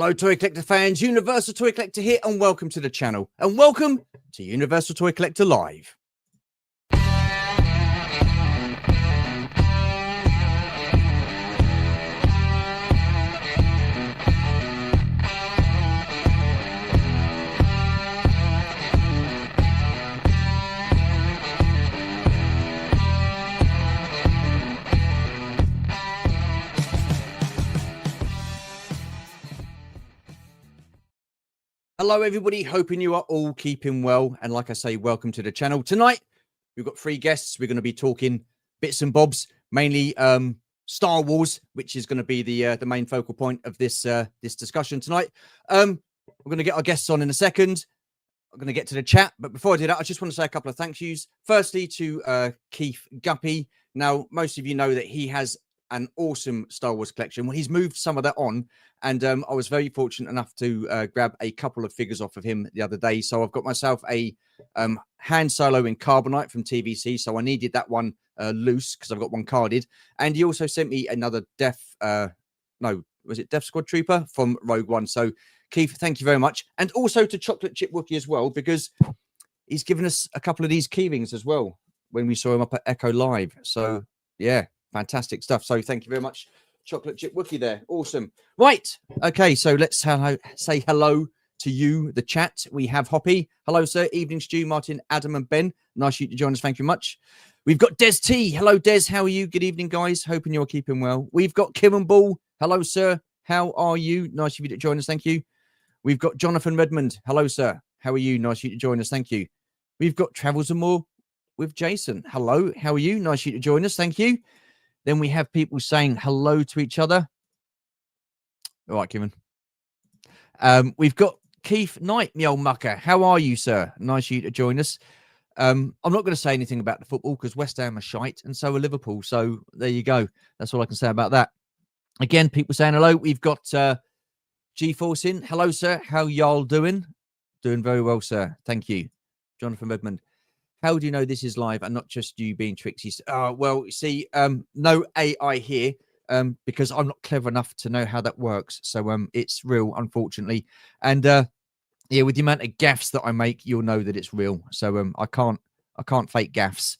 Hello, Toy Collector fans. Universal Toy Collector here, and welcome to the channel. And welcome to Universal Toy Collector Live. Hello, everybody. Hoping you are all keeping well. And like I say, welcome to the channel. Tonight, we've got 3 guests. We're going to be talking bits and bobs, mainly Star Wars, which is going to be the main focal point of this this discussion tonight. We're going to get our guests on in a second. I'm going to get to the chat. But before I do that, I just want to say a couple of thank yous. Firstly, to Keith Guppy. Now, most of you know that he has an awesome Star Wars collection. Well, he's moved some of that on. And I was very fortunate enough to grab a couple of figures off of him the other day. So I've got myself a Han Solo in Carbonite from TVC. So I needed that one loose because I've got one carded. And he also sent me another Death Squad Trooper from Rogue One. So Keith, thank you very much. And also to Chocolate Chip Wookie as well, because he's given us a couple of these keyrings as well when we saw him up at Echo Live. So yeah, fantastic stuff. So thank you very much, Chocolate Chip Wookie there. Awesome. Right. Okay. So let's say hello to you, the chat. We have Hoppy. Hello, sir. Evening, Stu, Martin, Adam, and Ben. Nice of you to join us. Thank you much. We've got Des T. Hello, Des. How are you? Good evening, guys. Hoping you're keeping well. We've got Kieran Ball. Hello, sir. How are you? Nice of you to join us. Thank you. We've got Jonathan Redmond. Hello, sir. How are you? Nice of you to join us. Thank you. We've got Travels and More with Jason. Hello. How are you? Nice of you to join us. Thank you. Then we have people saying hello to each other. All right, Kevin. We've got Keith Knight, me old mucker. How are you, sir? Nice of you to join us. I'm not going to say anything about the football because West Ham are shite and so are Liverpool. So there you go. That's all I can say about that. Again, people saying hello. We've got G-Force in. Hello, sir. How y'all doing? Doing very well, sir. Thank you. Jonathan Redmond. How do you know this is live and not just you being tricksy? Well, see, no AI here because I'm not clever enough to know how that works. So it's real, unfortunately. And yeah, with the amount of gaffes that I make, you'll know that it's real. So I can't fake gaffes.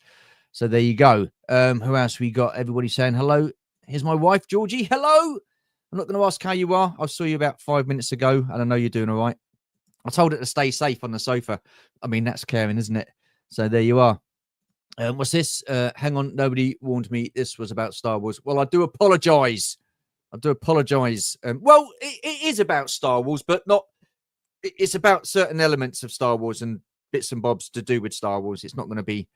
So there you go. Who else we got? Everybody saying hello. Here's my wife, Georgie. Hello. I'm not going to ask how you are. I saw you about 5 minutes ago, and I know you're doing all right. I told her to stay safe on the sofa. I mean, that's caring, isn't it? So there you are. What's this? Hang on. Nobody warned me this was about Star Wars. Well, I do apologize. I do apologize. Well, it is about Star Wars, but not. It's about certain elements of Star Wars and bits and bobs to do with Star Wars. It's not going to be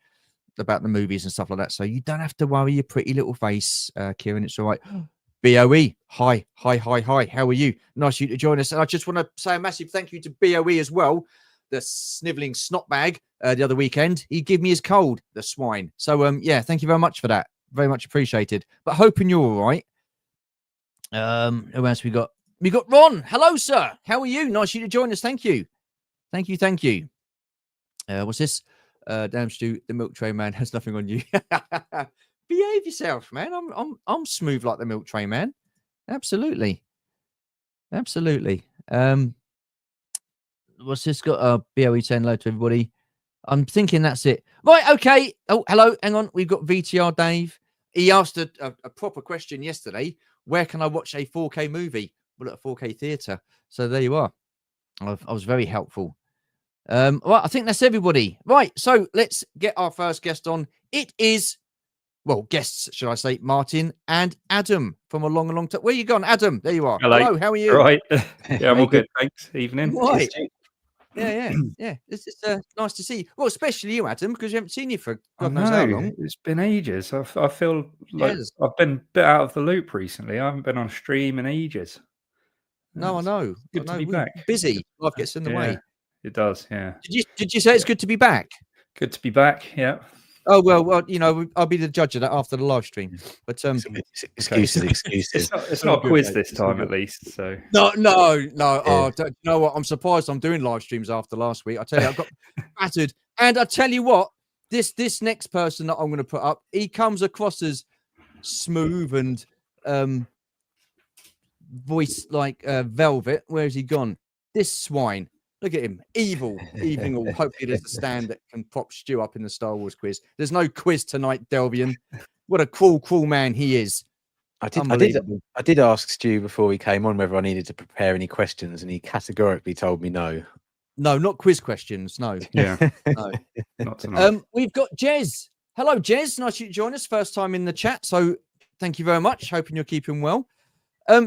about the movies and stuff like that. So you don't have to worry your pretty little face, Kieran. It's all right. BOE. Hi. How are you? Nice of you to join us. And I just want to say a massive thank you to BOE as well. The sniveling snot bag the other weekend. He gave me his cold, the swine. So yeah, thank you very much for that. Very much appreciated. But hoping you're all right. Who else we got? We got Ron. Hello, sir. How are you? Nice of you to join us. Thank you. Thank you. What's this? Damn Stu, the milk tray man has nothing on you. Behave yourself, man. I'm smooth like the milk tray man. Absolutely. What's this got? BOE saying hello to everybody. I'm thinking that's it. Right, okay. Oh, hello. Hang on. We've got VTR Dave. He asked a proper question yesterday. Where can I watch a 4K movie? Well, at a 4K theatre. So there you are. I was very helpful. Right, I think that's everybody. Right, so let's get our first guest on. It is, well, guests, should I say, Martyn and Adam from a long time. Where you gone, Adam? There you are. Hello. How are you? All right. Yeah, I'm all good. Thanks. Evening. Right. Yeah. It's nice to see you. Well, especially you, Adam, because we haven't seen you for God knows how long. It's been ages. I feel like I've been a bit out of the loop recently. I haven't been on stream in ages. No, I know. Good to be back. Busy. Life gets in the way. It does. Yeah. Did you say it's good to be back? Good to be back. Yeah. Oh well, you know, I'll be the judge of that after the live stream. But excuses. It's not a quiz this time, at least. So no. Oh, you know what? I'm surprised I'm doing live streams after last week. I tell you, I got battered. And I tell you what, this next person that I'm going to put up, he comes across as smooth and voice like velvet. Where's he gone? This swine. Look at him. Evil. Evening all. Hopefully there's a stand that can prop Stu up in the Star Wars quiz. There's no quiz tonight, Delvian. What a cruel man he is. I did ask Stu before we came on whether I needed to prepare any questions, and he categorically told me no. No, not quiz questions. No. Yeah. No. Not tonight. We've got Jez. Hello, Jez. Nice you to join us. First time in the chat. So thank you very much. Hoping you're keeping well.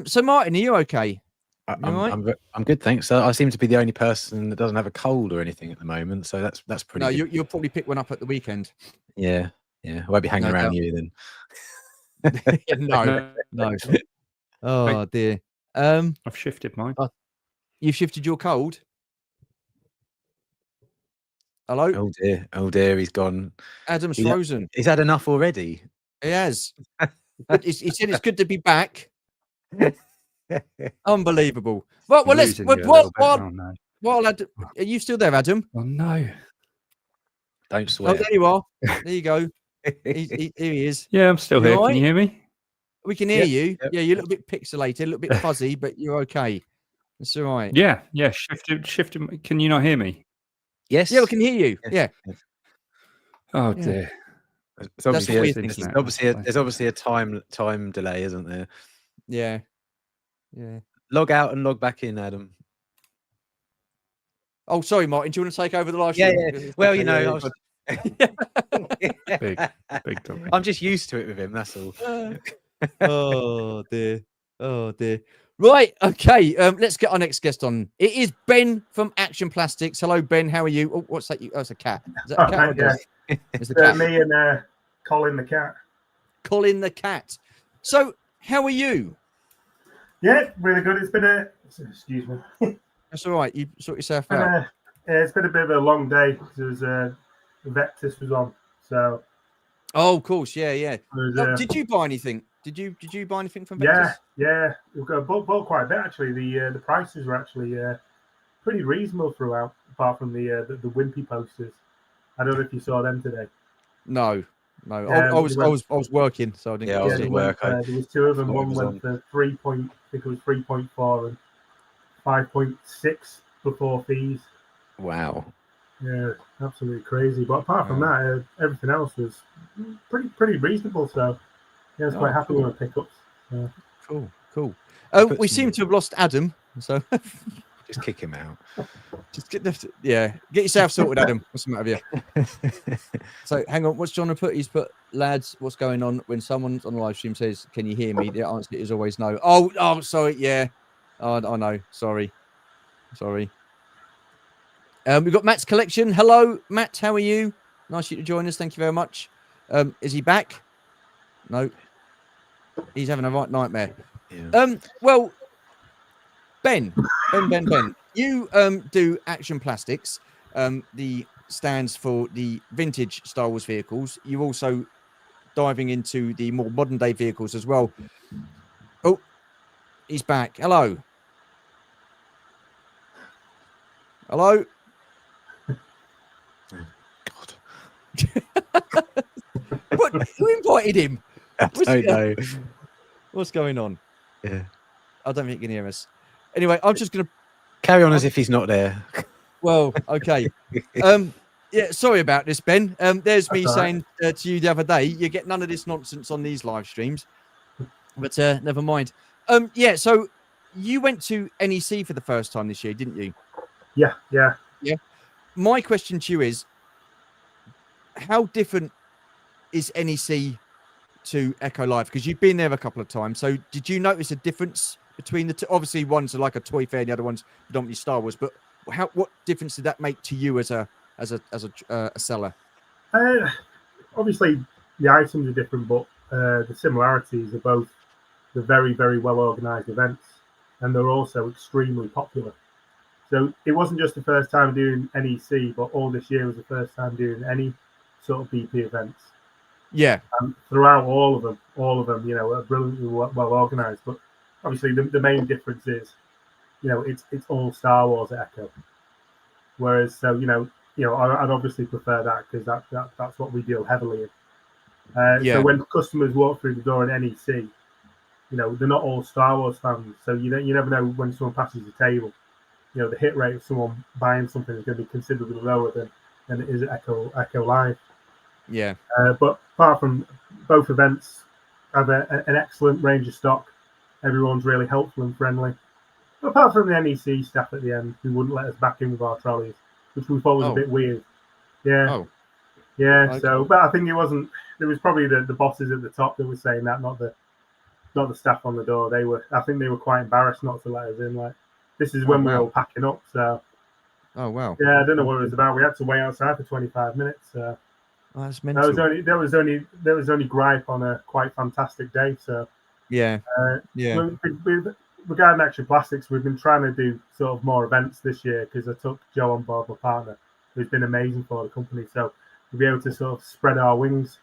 So Martyn, are you okay? I'm good, thanks. I seem to be the only person that doesn't have a cold or anything at the moment, so that's pretty. No, good. You'll probably pick one up at the weekend. Yeah. I won't be hanging around you then. No. Oh dear. I've shifted mine. You've shifted your cold. Hello. Oh dear. He's gone. Adam's frozen. He's had enough already. He has. But he said it's good to be back. Unbelievable. Well, let's. While Adam, are you still there, Adam? Oh no! Don't swear. Oh, there you are. There you go. Here he is. Yeah, I'm still here. Can you hear me? We can hear you. Yep. Yeah, you're a little bit pixelated, a little bit fuzzy, but you're okay. It's all right. Yeah. Shifted. Can you not hear me? Yes. Yeah, we can hear you. Yeah. Oh dear. There's obviously a time delay, isn't there? Yeah. Log out and log back in, Adam. Oh, sorry, Martyn. Do you want to take over the live stream? Yeah. Well, Big dog. I'm just used to it with him. That's all. Oh dear. Right. Okay. Let's get our next guest on. It is Ben from Action Plastics. Hello, Ben. How are you? Oh, what's that? Oh, it's a cat. Is that a cat? Yeah. It's the cat. Me and Colin the cat. Colin the cat. So, how are you? Yeah, really good. It's been excuse me. That's all right. You sort yourself out. It's been a bit of a long day because Vectis was on. So. Oh, of course. Yeah. Did you buy anything? Did you buy anything from Vectis? Yeah. We've got bought quite a bit actually. The prices were actually pretty reasonable throughout, apart from the Wimpy posters. I don't know if you saw them today. No. I was working, so I didn't. Yeah, I was at work. There was two of them. One went for 3.4 and 5.6 before fees. Wow. Yeah, absolutely crazy. But apart from that, everything else was pretty reasonable. So yeah, I was quite happy with the pickups. So. Cool. We seem to have lost Adam, so just kick him out. Just get yourself sorted, Adam. What's the matter with you? So hang on, what's John put? He's put, lads, what's going on when someone's on the live stream says, "Can you hear me?" The answer is always no. Oh, sorry, yeah. I know. Sorry. We've got Matt's collection. Hello, Matt. How are you? Nice you to join us. Thank you very much. Is he back? No. He's having a right nightmare. Yeah. Well, Ben, you do Action Plastics. The stands for the vintage Star Wars vehicles. You're also diving into the more modern day vehicles as well. Oh, he's back. Hello. God. What? Who invited him? I don't know. What's going on? Yeah. I don't think he can hear us. Anyway, I'm just going to carry on as if he's not there. Well, okay. Yeah, sorry about this, Ben. There's me saying to you the other day, you get none of this nonsense on these live streams. But never mind. Yeah, so you went to NEC for the first time this year, didn't you? Yeah. My question to you is, how different is NEC to Echo Live? Because you've been there a couple of times. So did you notice a difference between the two? Obviously, one's like a toy fair and the other one's predominantly Star Wars. But what difference did that make to you as a seller? Obviously, the items are different, but the similarities are both the very, very well organised events, and they're also extremely popular. So it wasn't just the first time doing NEC, but all this year was the first time doing any sort of BP events. Yeah. Throughout all of them, are brilliantly well organised. But obviously, the main difference is, it's all Star Wars at Echo. Whereas, I'd obviously prefer that because that's what we deal heavily in. So when customers walk through the door in NEC, they're not all Star Wars fans, so you never know when someone passes the table. The hit rate of someone buying something is going to be considerably lower than it is at Echo Live. Yeah. But apart from both events, have an excellent range of stock. Everyone's really helpful and friendly. But apart from the NEC staff at the end, who wouldn't let us back in with our trolleys, which we thought was a bit weird. Yeah. Oh. Yeah. Okay. So, but I think it wasn't. It was probably the bosses at the top that were saying that, not the staff on the door. I think they were quite embarrassed not to let us in. Like, this is when we were all packing up. So. Oh wow. Yeah, I don't know what it was about. We had to wait outside for 25 minutes. That's mental. There was only gripe on a quite fantastic day. So. Yeah. Regarding Action Plastics, we've been trying to do sort of more events this year because I took Joe on board, my partner, who's been amazing for the company. So we'll be able to sort of spread our wings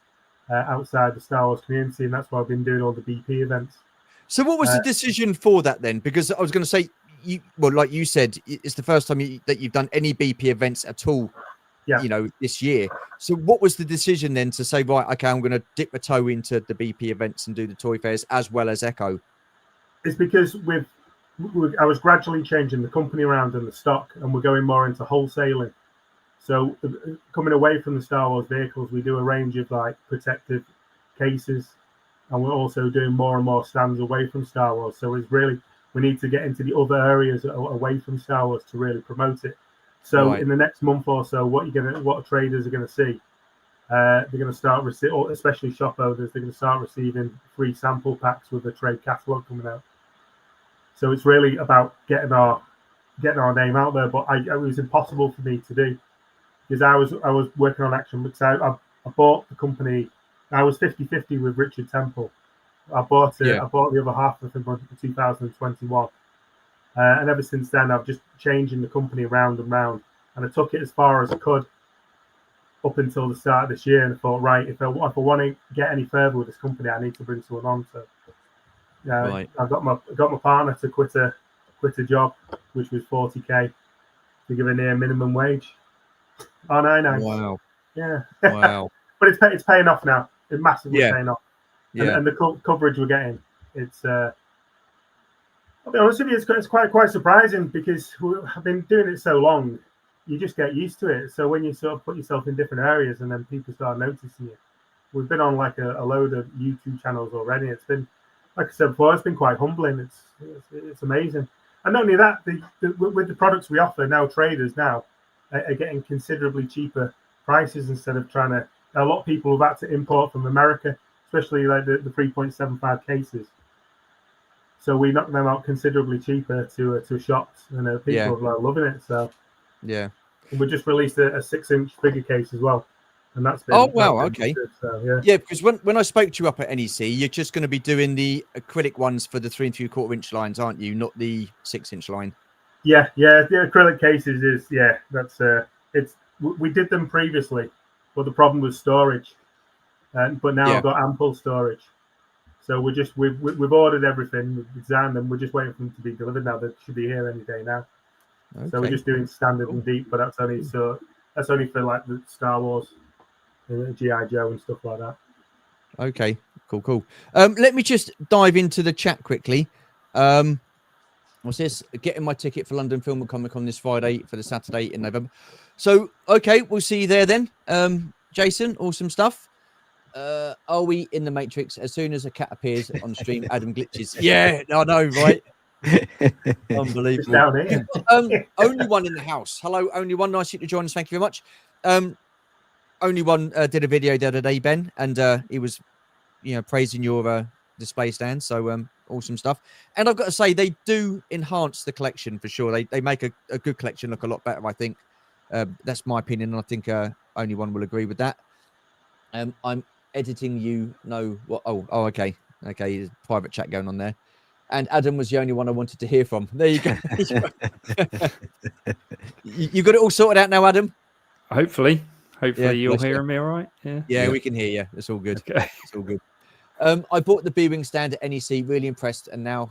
outside the Star Wars community, and that's why I've been doing all the BP events. So what was the decision for that then? Because I was going to say, like you said, it's the first time that you've done any BP events at all, this year. So what was the decision then to say, right, okay, I'm going to dip my toe into the BP events and do the toy fairs as well as Echo? It's because I was gradually changing the company around and the stock, and we're going more into wholesaling. So coming away from the Star Wars vehicles, we do a range of like protective cases, and we're also doing more and more stands away from Star Wars. So it's really, we need to get into the other areas away from Star Wars to really promote it. So in the next month or so, what traders are going to see, they're going to start especially shop owners, they're going to start receiving free sample packs with the trade catalog coming out. So it's really about getting our name out there. But it was impossible for me to do because I was working on Action. Because I bought the company. I was 50-50 with Richard Temple. I bought the other half of him in 2021. And ever since then, I've just changing the company round and round. And I took it as far as I could up until the start of this year. And I thought, right, if I want to get any further with this company, I need to bring someone on. So I got my partner to quit a job, which was 40K, to give a near minimum wage. Oh, no. Wow. Yeah. Wow. But it's paying off now. It's massively paying off. Yeah. And the coverage we're getting, it's I'll be honest with you, it's quite surprising because I've been doing it so long, you just get used to it. So when you sort of put yourself in different areas and then people start noticing you, we've been on like a load of YouTube channels already. It's been, like I said before, it's been quite humbling. It's amazing. And not only that, with the products we offer now, traders now are getting considerably cheaper prices instead of trying to. A lot of people have had to import from America, especially like the 3.75 cases. So we knock them out considerably cheaper to shops, and people are loving it. So and we just released a 6-inch figure case as well, and that's been okay. Good, so, Because when I spoke to you up at NEC, you're just going to be doing the acrylic ones for the 3 3/4-inch lines, aren't you? Not the 6-inch line. Yeah. The acrylic cases is that's we did them previously, but the problem was storage, but now I've got ample storage. So we've ordered everything, we've designed them. We're just waiting for them to be delivered now. They should be here any day now. Okay. So we're just doing standard and deep, but that's only for like the Star Wars, GI Joe and stuff like that. Okay, cool. Let me just dive into the chat quickly. What's this? Getting my ticket for London Film and Comic Con this Friday for the Saturday in November. So okay, we'll see you there then. Jason, awesome stuff. Are we in the Matrix? As soon as a cat appears on stream, Adam glitches. Yeah, I know, right? Unbelievable. Only one in the house. Hello, only one. Nice to join us. Thank you very much. Only one did a video the other day, Ben, and he was, praising your display stand. So awesome stuff. And I've got to say, they do enhance the collection for sure. They make a good collection look a lot better, I think. That's my opinion, and I think only one will agree with that. I'm editing you know what okay there's a private chat going on there, and Adam was the only one I wanted to hear from. There you go. You got it all sorted out now, Adam? Hopefully you'll hear me all right. Yeah, we can hear you. It's all good. Okay. It's all good. I bought the B-Wing stand at NEC, really impressed, and now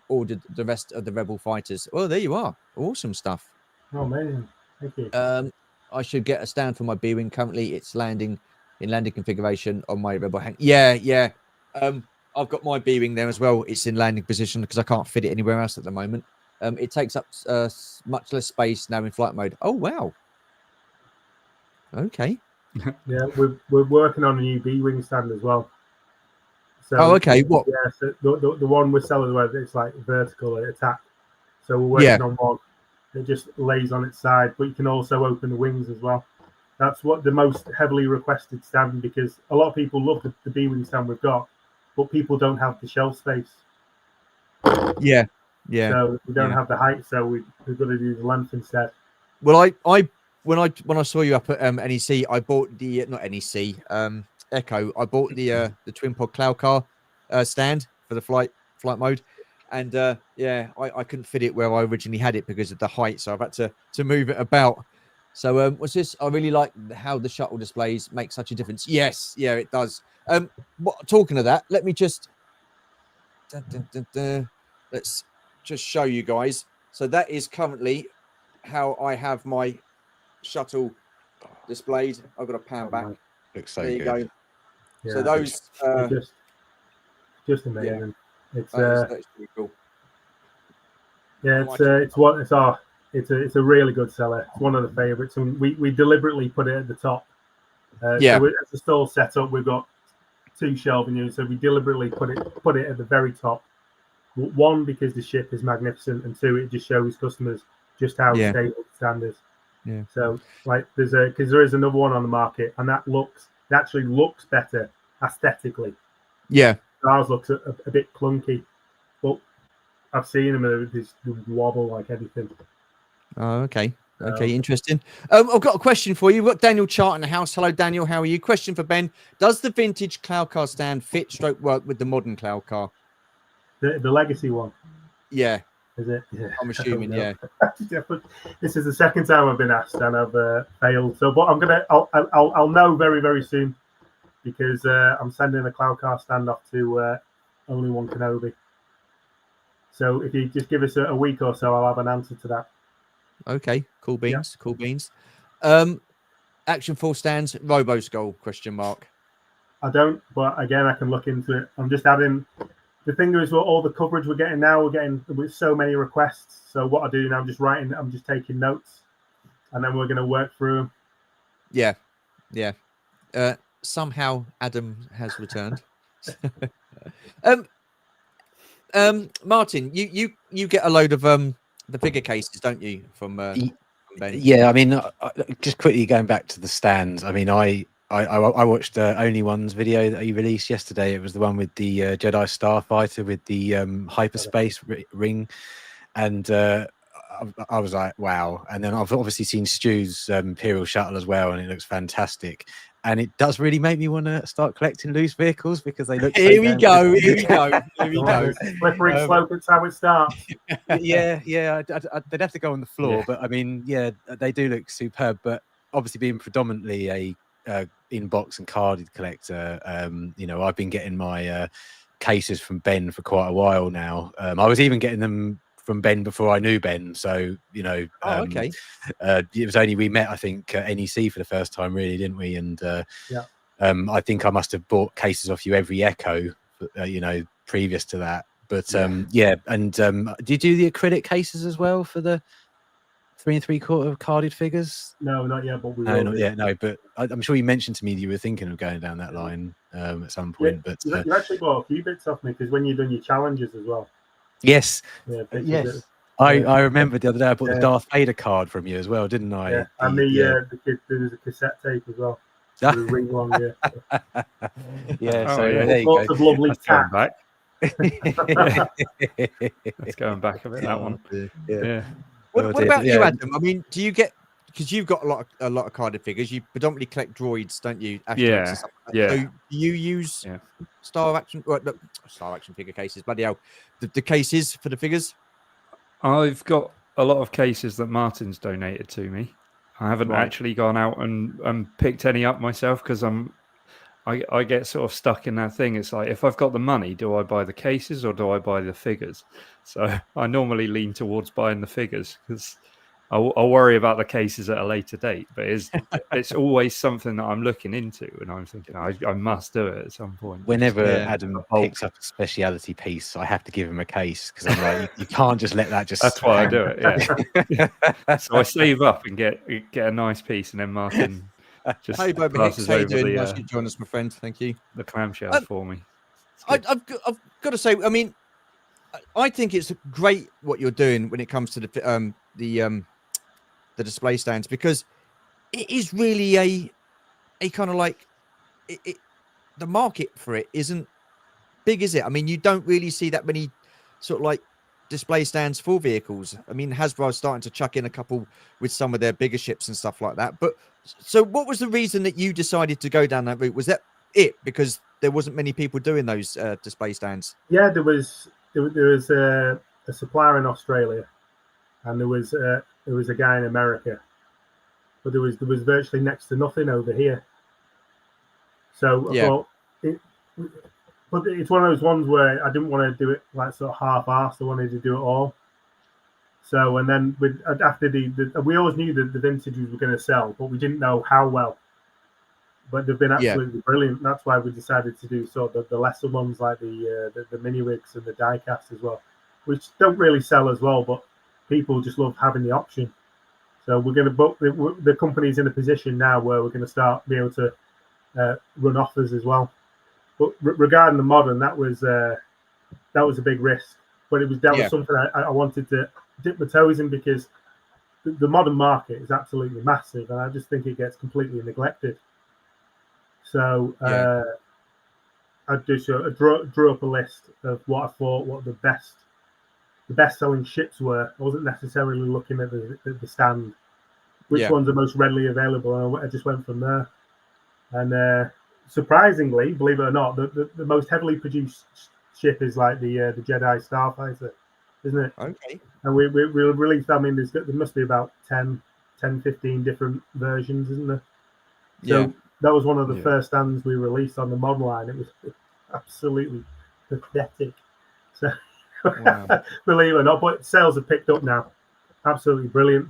ordered the rest of the Rebel fighters. Oh, there you are. Awesome stuff. Oh, amazing. Thank you. I should get a stand for my B-Wing. Currently it's landing in landing configuration on my Rebel hang. Yeah. I I've got my B-wing there as well. It's in landing position because I can't fit it anywhere else at the moment. It takes up much less space now in flight mode. Oh, wow. Okay. Yeah, we're working on a new B-wing stand as well. So, okay. What? Yeah, so the one we're selling, where it's like vertical attack. So we're working on one that just lays on its side, but you can also open the wings as well. That's what the most heavily requested stand, because a lot of people love the B-wing stand we've got, but people don't have the shelf space. Yeah. So we don't have the height, so we've got to do the length instead. Well, when I saw you up at NEC, I bought the not NEC Echo. I bought the twin pod cloud car stand for the flight mode, and I couldn't fit it where I originally had it because of the height, so I've had to move it about. So what's this? I really like how the shuttle displays make such a difference. Yes, yeah, it does. Talking of that, let me just let's just show you guys. So that is currently how I have my shuttle displayed. I've got a pan back. Looks so there you good. go. Yeah, so those just amazing. Yeah, that's pretty cool. Yeah, it's a really good seller. It's one of the favorites, and we deliberately put it at the top. So as the stall set up, we've got 2 shelving units, so we deliberately put it at the very top. 1, because the ship is magnificent, and 2, it just shows customers just how stable the stand is. Yeah. So because there is another one on the market, and that actually looks better aesthetically. Yeah. Ours looks a bit clunky, but I've seen them and they wobble like anything. Oh, okay. Okay, interesting. I've got a question for you. We've got Daniel Chart in the house. Hello, Daniel. How are you? Question for Ben. Does the vintage cloud car stand work with the modern cloud car? The legacy one? Yeah. Is it? Yeah. I'm assuming, yeah. This is the second time I've been asked and I've failed. So, but I'll know very, very soon, because I'm sending a cloud car stand off to Only One Kenobi. So if you just give us a week or so, I'll have an answer to that. Okay, cool beans, cool beans. Action Force stands, Robo Skull, ? I don't, but again, I can look into it. I'm just adding. The thing is, all the coverage we're getting now, we're getting with so many requests. So what I do now, I'm just taking notes, and then we're going to work through them. Yeah. Somehow Adam has returned. Martyn, you get a load of the figure cases, don't you, from Ben? Yeah, I mean, just quickly going back to the stands. I mean, I watched the Only One's video that he released yesterday. It was the one with the Jedi Starfighter with the hyperspace ring, and I was like, wow. And then I've obviously seen Stu's Imperial Shuttle as well, and it looks fantastic. And it does really make me want to start collecting loose vehicles, because they look. Here we go. Slippery slope. It's how it starts. Yeah. They'd have to go on the floor, but I mean, yeah, they do look superb. But obviously, being predominantly a in-box and carded collector, I've been getting my cases from Ben for quite a while now. I was even getting them from Ben before I knew Ben, so okay. It was only we met, I think, at NEC for the first time, really, didn't we? And I think I must have bought cases off you every Echo, previous to that. But and did you do the acrylic cases as well for the 3 3/4 carded figures? No, not yet. But not yet. No, but I'm sure you mentioned to me that you were thinking of going down that line at some point. But you actually bought a few bits off me, because when you've done your challenges as well. Yes. Yes. I remember the other day I bought the Darth Vader card from you as well, didn't I? Yeah, and there was a cassette tape as well. The ring one, there you lots go. of lovely going back. That's going back a bit. That one. Yeah. What about you, Adam? I mean, do you get, because you've got a lot of carded figures? You predominantly collect droids, don't you? Yeah. So do you use Star Action figure cases? Bloody hell, the cases for the figures. I've got a lot of cases that Martyn's donated to me. I haven't actually gone out and picked any up myself, because I get sort of stuck in that thing. It's like, if I've got the money, do I buy the cases or do I buy the figures? So I normally lean towards buying the figures, because I'll worry about the cases at a later date, but it's always something that I'm looking into, and I'm thinking I must do it at some point. Whenever Yeah. Adam picks up a speciality piece, I have to give him a case because I'm like, you can't just let that just. That's why I hang. do it. Yeah. So I save up and get a nice piece, and then Martyn just Hey, Bob Hicks, passes how you over doing? Nice the to join us, my friend. Thank you. clamshells for me. I've got to say, I mean, I think it's great what you're doing when it comes to the display stands, because it is really a kind of like the market for it isn't big, is it? I mean, you don't really see that many sort of like display stands for vehicles. I mean, Hasbro's starting to chuck in a couple with some of their bigger ships and stuff like that. But so what was the reason that you decided to go down that route? Was that it because there wasn't many people doing those display stands? Yeah, there was a supplier in Australia, and there was a guy in America, but there was virtually next to nothing over here. So I thought, but it's one of those ones where I didn't want to do it like sort of half-assed. I wanted to do it all. So, and then after we always knew that the vintages were going to sell, but we didn't know how well. But they've been absolutely brilliant. That's why we decided to do sort of the lesser ones like the mini rigs and the diecast as well, which don't really sell as well, but people just love having the option. So we're going to book the company's in a position now where we're going to start be able to run offers as well. But regarding the modern, that was a big risk. But that was something I wanted to dip my toes in, because the modern market is absolutely massive, and I just think it gets completely neglected. So I drew up a list of what I thought what the best selling ships were. I wasn't necessarily looking at the stand, which ones are most readily available, and I just went from there. And surprisingly, believe it or not, the most heavily produced ship is like the Jedi Starfighter, isn't it? Okay. And we released. I mean, there must be about 10, 15 different versions, isn't there? So that was one of the first stands we released on the mod line. It was absolutely pathetic. So believe it or not, but sales have picked up now. Absolutely brilliant.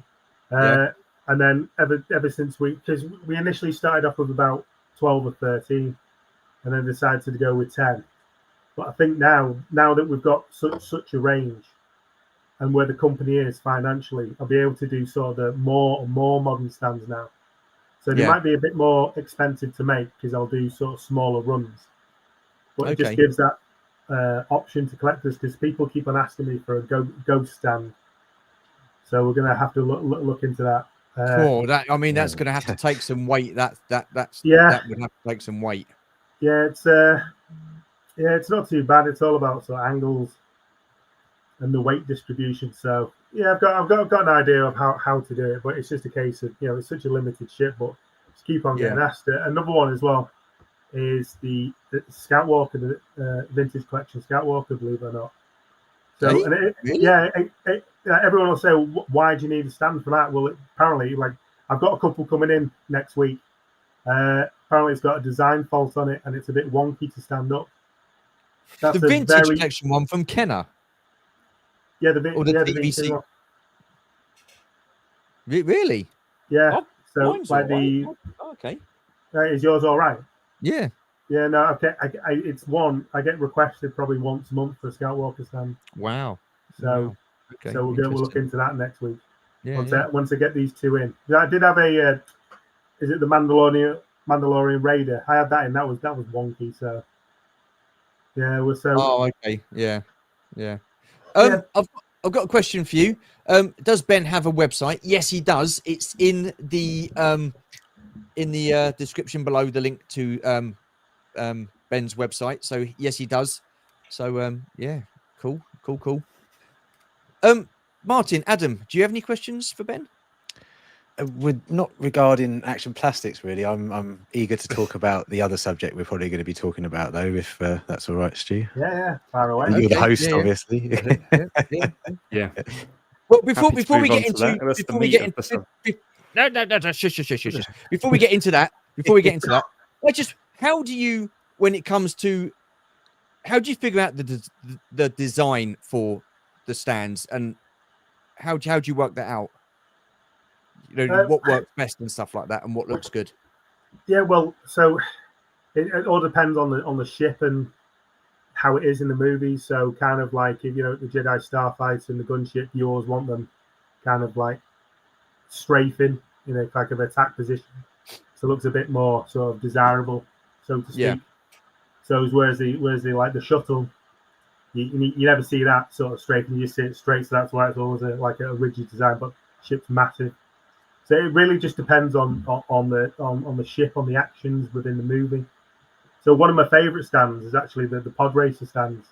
And then ever since because we initially started off with about 12 or 13, and then decided to go with 10. But I think now that we've got such a range, and where the company is financially, I'll be able to do sort of the more and more modern stands now. So they might be a bit more expensive to make because I'll do sort of smaller runs. But it just gives that option to collectors, because people keep on asking me for a ghost stand. So we're going to have to look into that. Cool. That's going to have to take some weight. That would have to take some weight. Yeah, it's not too bad. It's all about sort of angles and the weight distribution. So yeah, I've got an idea of how to do it, but it's just a case of, it's such a limited ship, but just keep on getting asked. Another one as well is the Scout Walker, the vintage collection Scout Walker, believe it or not. So everyone will say, well, why do you need a stand for that? Well, apparently, like, I've got a couple coming in next week. Apparently, it's got a design fault on it, and it's a bit wonky to stand up. That's the vintage collection one from Kenner. Yeah, the VC one. Really? Yeah. So like is yours all right? Yeah. Yeah. No. Okay. It's one. I get requested probably once a month for a Scout Walker stand. Wow. So we'll look into that next week. Yeah. Once I get these two in. I did have a. Is it the Mandalorian Raider? I had that in. That was wonky. So. Yeah. Oh, okay. Yeah. I've got a question for you. Does Ben have a website? Yes, he does. It's in the description below, the link to Ben's website. So yes, he does. So cool. Martyn, Adam, do you have any questions for Ben? Not regarding Action Plastics, really. I'm eager to talk about the other subject we're probably going to be talking about, though, if that's all right, Stu. Yeah, far away. You're the host, obviously. Yeah. Well, before we get into shush. Before we get into that, how do you figure out the design for the stands, and how do you work that out? You know, what works best and stuff like that, and what looks good. Yeah, well, so it all depends on the ship and how it is in the movie. So kind of like if the Jedi starfighter and the gunship, you always want them kind of like strafing, like of attack position, so it looks a bit more sort of desirable, so to speak. Yeah. So whereas the like the shuttle, you never see that sort of strafing. You see it straight, so that's why it's always a rigid design. But ship's massive, so it really just depends on the ship, on the actions within the movie. So one of my favourite stands is actually the pod racer stands.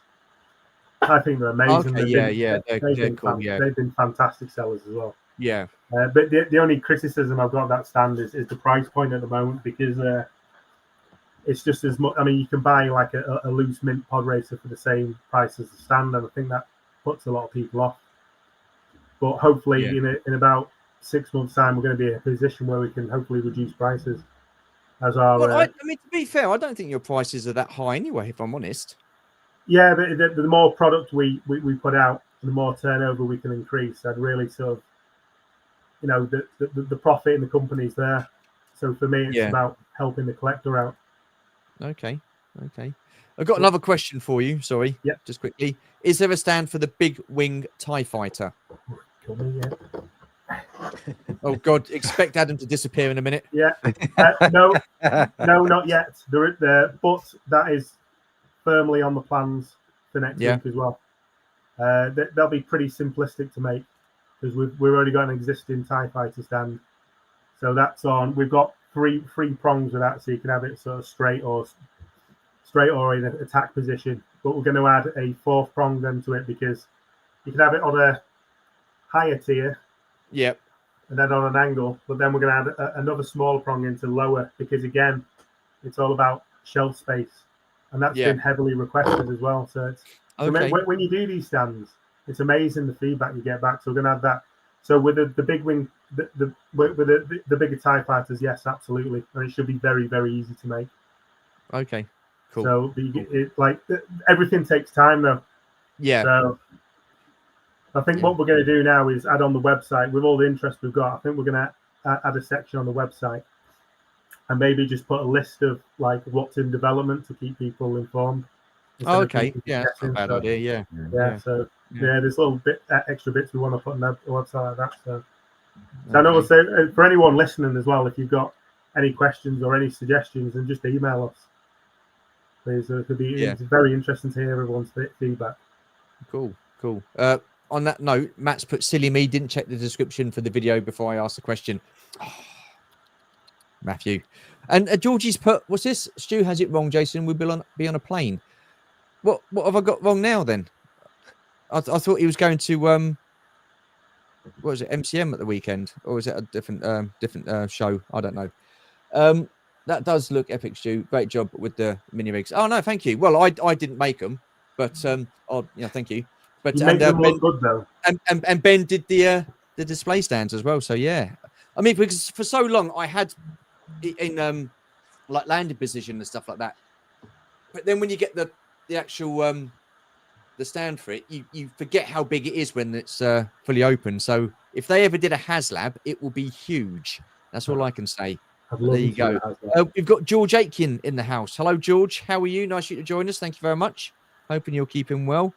I think they're amazing. Okay, they're cool. They've been fantastic sellers as well. Yeah. But the only criticism I've got of that stand is the price point at the moment, because it's just as much. I mean, you can buy like a loose mint pod racer for the same price as the stand, and I think that puts a lot of people off. But hopefully, in about 6 months' time, we're going to be in a position where we can hopefully reduce prices. As our, well, I mean, to be fair, I don't think your prices are that high anyway, if I'm honest. Yeah, but the more product we put out, the more turnover we can increase, and really sort of, the profit in the company's there. So for me, it's about helping the collector out. Okay. I've got another question for you. Sorry. Yeah. Just quickly. Is there a stand for the big wing TIE fighter? Oh God! Expect Adam to disappear in a minute. Yeah. No, not yet. But that is firmly on the plans for next week as well. They'll be pretty simplistic to make, because we've already got an existing TIE fighter stand. So that's on. We've got three prongs with that, so you can have it sort of straight or in an attack position. But we're going to add a fourth prong then to it, because you can have it on a higher tier. Yep. And then on an angle, but then we're going to add another smaller prong into lower, because again, it's all about shelf space, and that's been heavily requested as well. So it's when you do these stands, it's amazing the feedback you get back. So we're going to have that. So with the big wing, with the bigger TIE fighters, yes, absolutely, and it should be very, very easy to make. Okay, cool. So everything takes time though. Yeah. So I think what we're going to do now is add on the website, with all the interest we've got. I think we're going to add a section on the website, and maybe just put a list of like what's in development to keep people informed. Oh, okay. Yeah, that's not a bad idea. Yeah. So there's little extra bits we want to put on the website like that. So I know. So for anyone listening as well, if you've got any questions or any suggestions, then just email us, please. It could be. It's very interesting to hear everyone's feedback. Cool. On that note, Matt's put silly me, didn't check the description for the video before I asked the question. Oh, Matthew. And Georgie's put, what's this? Stu has it wrong, Jason. We'll be on a plane. What have I got wrong now then? I thought he was going to what was it, MCM at the weekend, or was it a different show? I don't know. That does look epic, Stu. Great job with the mini rigs. Oh no, thank you. Well, I didn't make them, but thank you. But you make them look good though. And Ben did the display stands as well. So yeah, I mean, because for so long I had in like landing position and stuff like that, but then when you get the actual the stand for it, you forget how big it is when it's fully open. So if they ever did a HasLab, it will be huge. That's all I can say. There you go. We've got George Aitken in the house. Hello, George. How are you? Nice of you to join us. Thank you very much. Hoping you're keeping well.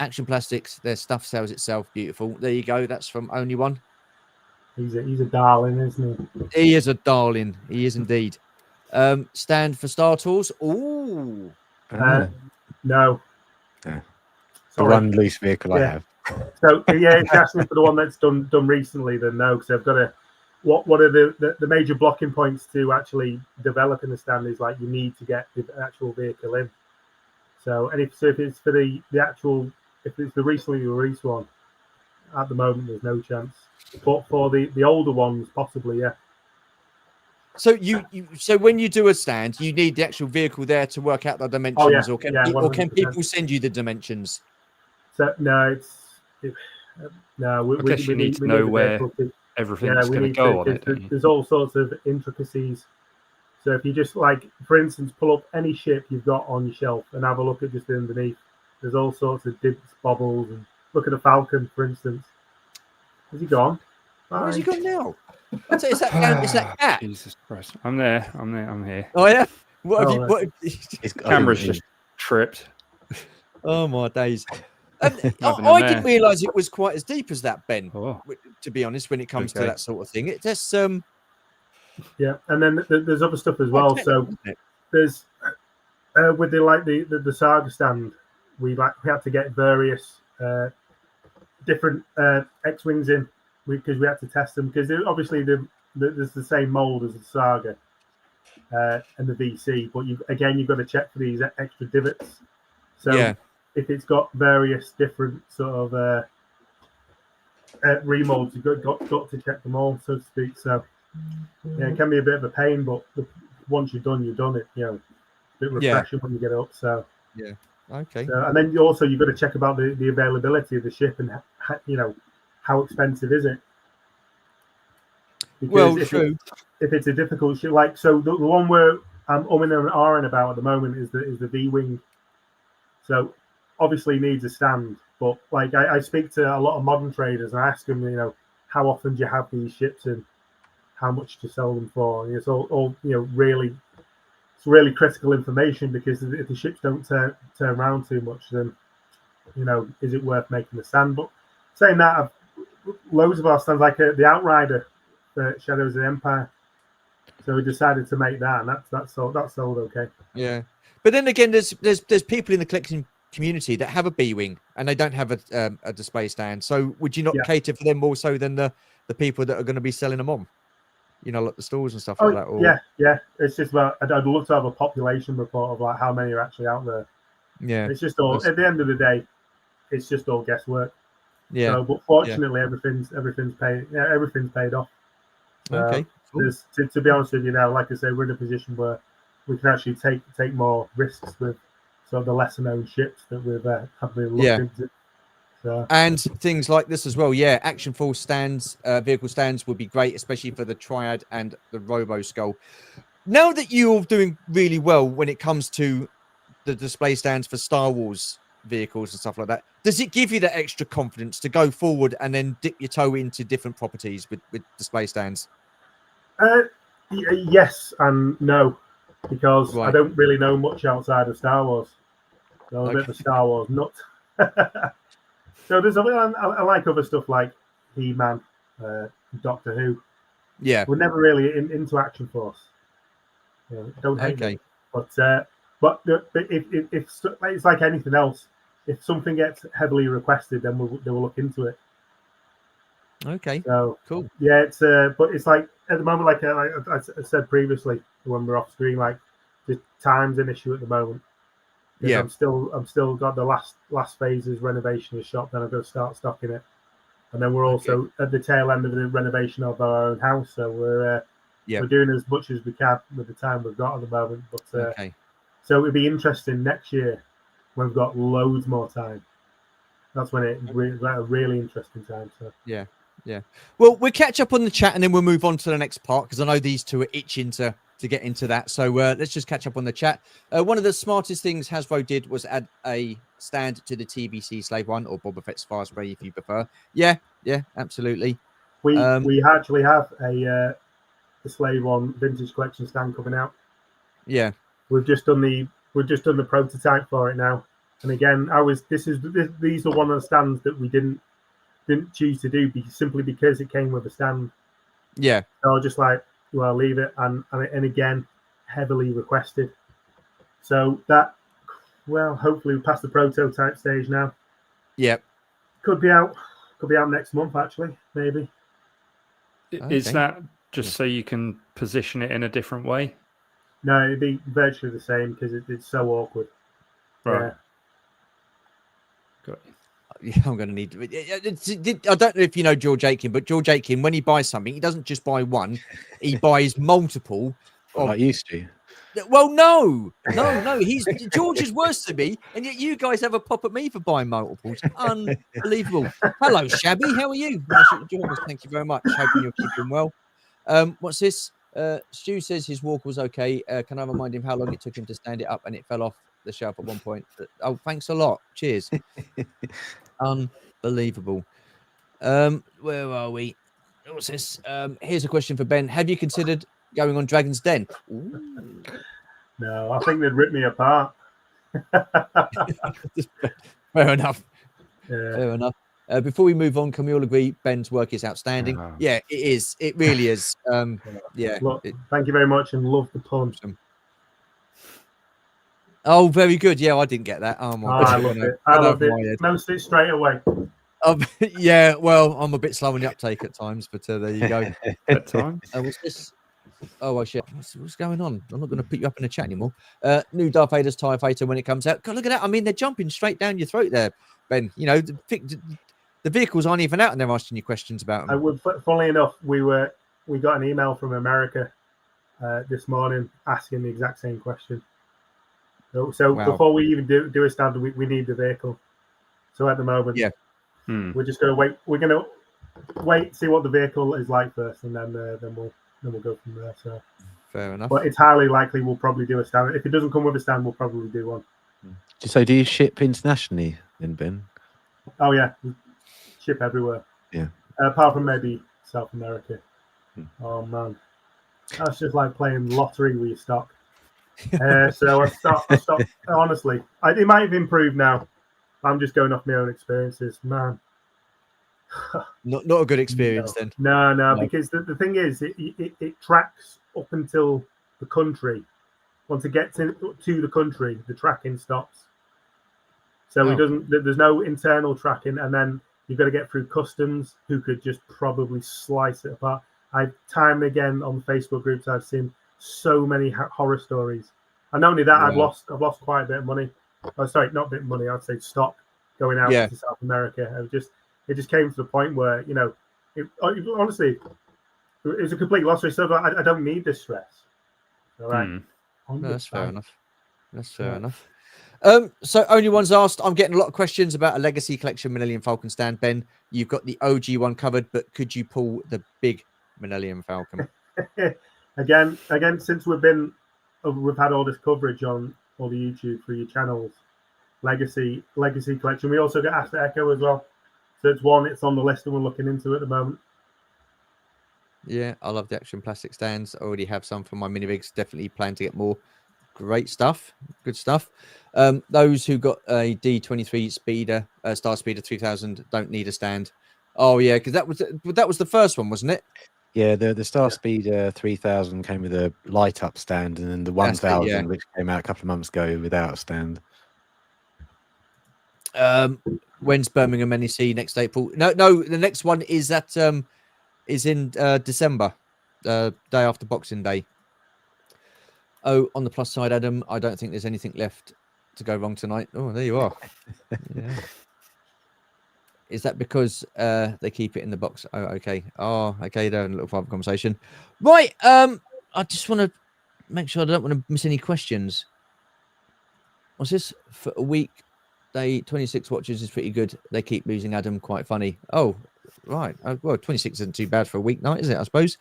Action Plastics, their stuff sells itself. Beautiful. There you go. That's from Only One. He's a darling, isn't he? He is a darling. He is indeed. Stand for Star Tours. Ooh. No. The one loose vehicle I have. So it's asking for the one that's done recently. Then no, because I've got to. What are the major blocking points to actually developing the stand is like you need to get the actual vehicle in. So if it's for the actual, if it's the recently released one, at the moment there's no chance. But for the older ones, possibly, yeah. So so when you do a stand, you need the actual vehicle there to work out the dimensions, or can people send you the dimensions? So no, I guess you need to know where everything's going to go on it. There's all sorts of intricacies. So if you just like, for instance, pull up any ship you've got on your shelf and have a look at just underneath, there's all sorts of dips, bobbles, and look at a Falcon, for instance. Has he gone? Where's he Bye. gone now? I'd say it's that cat. Jesus Christ! I'm there. I'm here. Oh yeah. What have Oh, you? right. What? Camera's just tripped. Oh my days. Happening I didn't there? realise it was quite as deep as that, Ben. Oh, To be honest, when it comes to Okay. that sort of thing, it's just Yeah, and then there's other stuff as quite well. technical, So isn't it? there's with the Saga stand, we had to get various different X-wings in because we had to test them because obviously there's the same mold as the Saga and the VC, but you've got to check for these extra divots. So Yeah. if it's got various different sort of remolds, you've got to check them all, so to speak. So yeah, it can be a bit of a pain, but once you're done it. You know, a bit refreshing when you get up. So Yeah. Okay. so, and then you've got to check about the availability of the ship and how expensive is it? Because Well, if true. if it's a difficult ship, like so the one where I'm umming and ahhing about at the moment is the V-wing. So obviously needs a stand, but like I speak to a lot of modern traders and I ask them, how often do you have these ships and how much to sell them for? And it's all really, it's really critical information because if the ships don't turn around too much, then is it worth making a stand? But saying that, loads of our stands, like the Outrider for Shadows of the Empire, so we decided to make that, and that's sold okay. Yeah. But then again, there's people in the collecting community that have a B-wing and they don't have a display stand. So would you not cater for them more so than the people that are going to be selling them on? Like the stores and stuff like that. Or... Yeah. It's just I'd love to have a population report of like how many are actually out there. Yeah. It's just all at the end of the day, it's just all guesswork. Yeah. So, but fortunately, everything's paid. Yeah, everything's paid off. So okay. Cool. To be honest with you now, like I say, we're in a position where we can actually take more risks with sort of the lesser known ships that we've been looked into. So. And things like this as well. Yeah, Action Force stands, vehicle stands would be great, especially for the Triad and the Robo Skull. Now that you're doing really well when it comes to the display stands for Star Wars vehicles and stuff like that, does it give you that extra confidence to go forward and then dip your toe into different properties with display stands? Yes and no, because I don't really know much outside of Star Wars. So I'm a bit of a Star Wars nut. So there's I like other stuff like He-Man, Doctor Who. Yeah, we're never really into Action Force. Don't hate me. But if it's like anything else, if something gets heavily requested, then we'll look into it. Okay. So cool. Yeah, it's but it's like at the moment, like I said previously when we're off screen, like the time's an issue at the moment. Yeah, I'm still got the last phases renovation of the shop. Then I've got to start stocking it, and then we're also at the tail end of the renovation of our own house. So we're doing as much as we can with the time we've got at the moment. But so it'd be interesting next year when we've got loads more time. That's when it's a really interesting time. So yeah. Well, we'll catch up on the chat and then we'll move on to the next part because I know these two are itching to get into that. So let's just catch up on the chat. One of the smartest things Hasbro did was add a stand to the TBC Slave One or Boba Fett's Fastway if you prefer. Yeah, absolutely. We actually have a Slave One vintage collection stand coming out. Yeah, we've just done the prototype for it now. And again, these are one of the stands that we didn't choose to do simply because it came with a stand. Yeah. So I was just like, well, I'll leave it. And again, heavily requested. So that, well, hopefully we passed the prototype stage now. Yeah. Could be out next month, actually, maybe. Is that just so you can position it in a different way? No, it'd be virtually the same because it's so awkward. Right. Got you. Yeah, I'm going to need. I don't know if you know George Aitken, but George Aitken, when he buys something, he doesn't just buy one; he buys multiple. I used to. Well, no. George is worse than me, and yet you guys have a pop at me for buying multiples. Unbelievable. Hello, Shabby. How are you? Thank you very much. Hoping you're keeping well. What's this? Stu says his walk was okay. Can I remind him how long it took him to stand it up and it fell off the shelf at one point? Oh, thanks a lot. Cheers. Unbelievable. Where are we? What's this? Here's a question for Ben. Have you considered going on Dragon's Den? Ooh. No, I think they'd rip me apart. Fair enough. Yeah. Fair enough. Before we move on, can we all agree Ben's work is outstanding? Yeah, it is. It really is. Yeah. Look, thank you very much, and love the pun. Oh, very good. Yeah, I didn't get that. Oh my God. I loved it. I loved it. Most of it straight away. Yeah, well, I'm a bit slow on the uptake at times, but there you go. At times. What's this? Oh, shit. What's going on? I'm not going to put you up in the chat anymore. New Darth Vader's TIE Fighter when it comes out. God, look at that. I mean, they're jumping straight down your throat there, Ben. You know, the vehicles aren't even out and they're asking you questions about them. Funnily enough, we got an email from America this morning asking the exact same question. So Wow. before we even do a stand, we need the vehicle. So at the moment, yeah, we're just going to wait. We're going to wait, see what the vehicle is like first, and then we'll go from there. So fair enough. But it's highly likely we'll probably do a stand. If it doesn't come with a stand, we'll probably do one. So do you ship internationally then, Ben? Oh yeah, we ship everywhere. Yeah. Apart from maybe South America. Oh man, that's just like playing lottery with your stock. So I stopped. Honestly, it might have improved now. I'm just going off my own experiences, man. Not a good experience then. No, because the thing is, it tracks up until the country. Once it gets to the country, the tracking stops. So it doesn't. There's no internal tracking, and then you've got to get through customs, who could just probably slice it apart. Time and again on the Facebook groups, I've seen so many horror stories. And not only that, I've lost quite a bit of money. Oh, sorry, not a bit of money. I'd say stock going out to South America. It just came to the point where, you know, honestly, it was a complete loss. So I don't need this stress. All right. No, that's fair enough. That's fair enough. So only one's asked. I'm getting a lot of questions about a Legacy Collection Millennium Falcon stand. Ben, you've got the OG one covered, but could you pull the big Millennium Falcon? again, since we've had all this coverage on all the YouTube for your channels, Legacy Collection. We also get After Echo as well. So it's on the list and we're looking into at the moment. Yeah, I love the Action Plastic stands. I already have some for my mini rigs. Definitely plan to get more. Great stuff. Good stuff. Those who got a D23 Speeder, Star Speeder 3000 don't need a stand. Oh yeah, because that was the first one, wasn't it? Yeah, the Star Speeder 3000 came with a light up stand, and then the 1000, which came out a couple of months ago without a stand. When's Birmingham NEC next April? No, the next one is in December, day after Boxing Day. Oh, on the plus side, Adam, I don't think there's anything left to go wrong tonight. Oh, there you are. Yeah. Is that because they keep it in the box? Oh, okay. Oh, okay. They're in a little private conversation. Right. I just want to make sure I don't want to miss any questions. What's this? For a week, 26 watches is pretty good. They keep losing Adam. Quite funny. Oh, right. Well, 26 isn't too bad for a weeknight, is it? I suppose.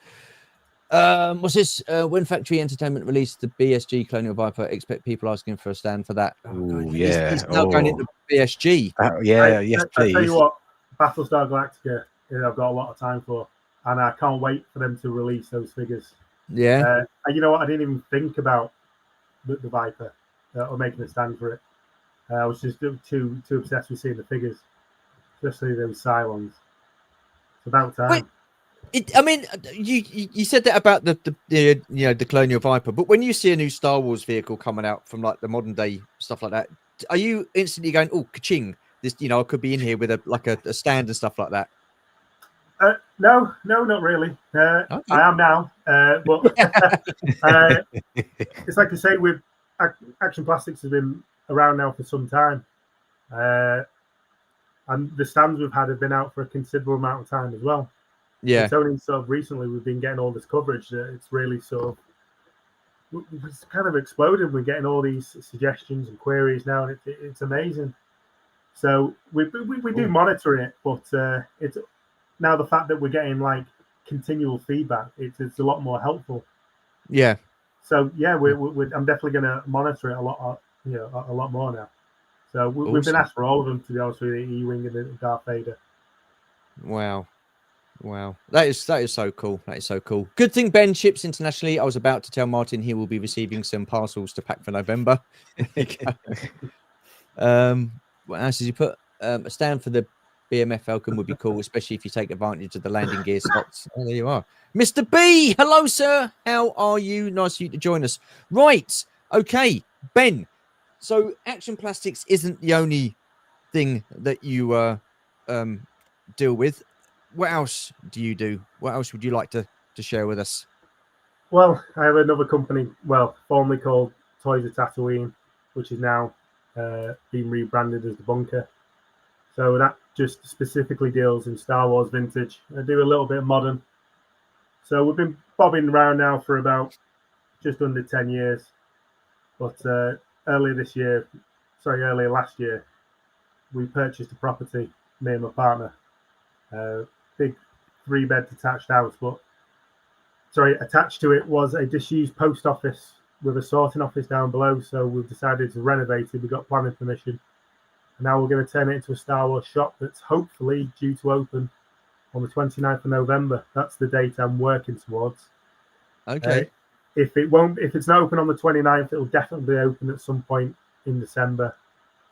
What's this? When Factory Entertainment released the BSG Colonial Viper, expect people asking for a stand for that. Oh, yeah. He's now going into BSG. Yes, please. I tell you what, Battlestar Galactica, I've got a lot of time for, and I can't wait for them to release those figures. Yeah. And you know what? I didn't even think about the Viper or making a stand for it. I was just too obsessed with seeing the figures, especially those Cylons. It's about time. Wait. I mean, you said that about the Colonial Viper, but when you see a new Star Wars vehicle coming out from like the modern day stuff like that, are you instantly going, "Oh, ka-ching! This, I could be in here with a stand and stuff like that"? No, not really. Okay. I am now, but it's like I say, with Action Plastics has been around now for some time, and the stands we've had have been out for a considerable amount of time as well. Yeah, it's only sort of recently we've been getting all this coverage that it's really sort of it's kind of exploded. We're getting all these suggestions and queries now, and it's amazing. So we do monitor it, but it's now the fact that we're getting like continual feedback. It's a lot more helpful. Yeah. So yeah, I'm definitely going to monitor it a lot, a lot more now. So we've been asked for all of them, to be honest with you, the E-Wing and the Darth Vader. Wow. Wow, that is so cool. That is so cool. Good thing Ben ships internationally. I was about to tell Martyn he will be receiving some parcels to pack for November. What else did you put? A stand for the BMF Falcon would be cool, especially if you take advantage of the landing gear slots. Oh, there you are, Mr. B. Hello, sir. How are you? Nice for you to join us. Right. Okay, Ben. So Action Plastics isn't the only thing that you deal with. What else do you do? What else would you like to share with us? Well, I have another company, formerly called Toys of Tatooine, which is now being rebranded as The Bunker. So that just specifically deals in Star Wars vintage. I do a little bit of modern. So we've been bobbing around now for about just under 10 years. But earlier last year, we purchased a property, me and my partner. Big 3-bed detached house, attached to it was a disused post office with a sorting office down below. So we've decided to renovate it. We got planning permission. And now we're going to turn it into a Star Wars shop that's hopefully due to open on the 29th of November. That's the date I'm working towards. Okay. If it's not open on the 29th, it'll definitely be open at some point in December.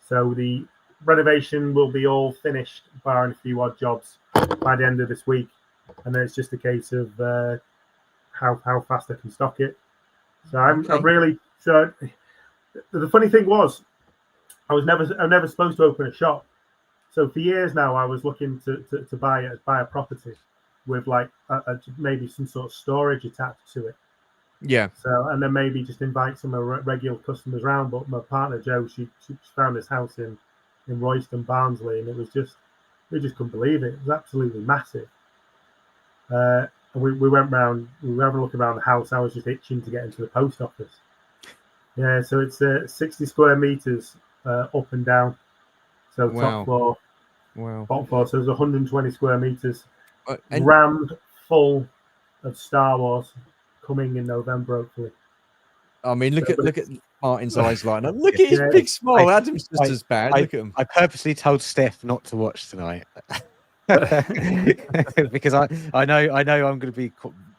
So the renovation will be all finished, barring a few odd jobs, by the end of this week. And then it's just a case of how fast I can stock it. So I'm really so. The funny thing was, I was never supposed to open a shop. So for years now, I was looking to buy a property with like maybe some sort of storage attached to it. Yeah. So and then maybe just invite some regular customers around. But my partner Jo, she found this house in Royston, Barnsley, and we just couldn't believe it. It was absolutely massive. And we went round. We were having a look around the house. I was just itching to get into the post office. Yeah, so it's 60 square meters up and down. So top floor, bottom floor. So there's 120 square meters, rammed full of Star Wars, coming in November, hopefully. I mean, look at Martyn's eyes lighting up. Look at his big smile. Adam's just as bad. Look at him. I purposely told Steph not to watch tonight because I know I'm going to be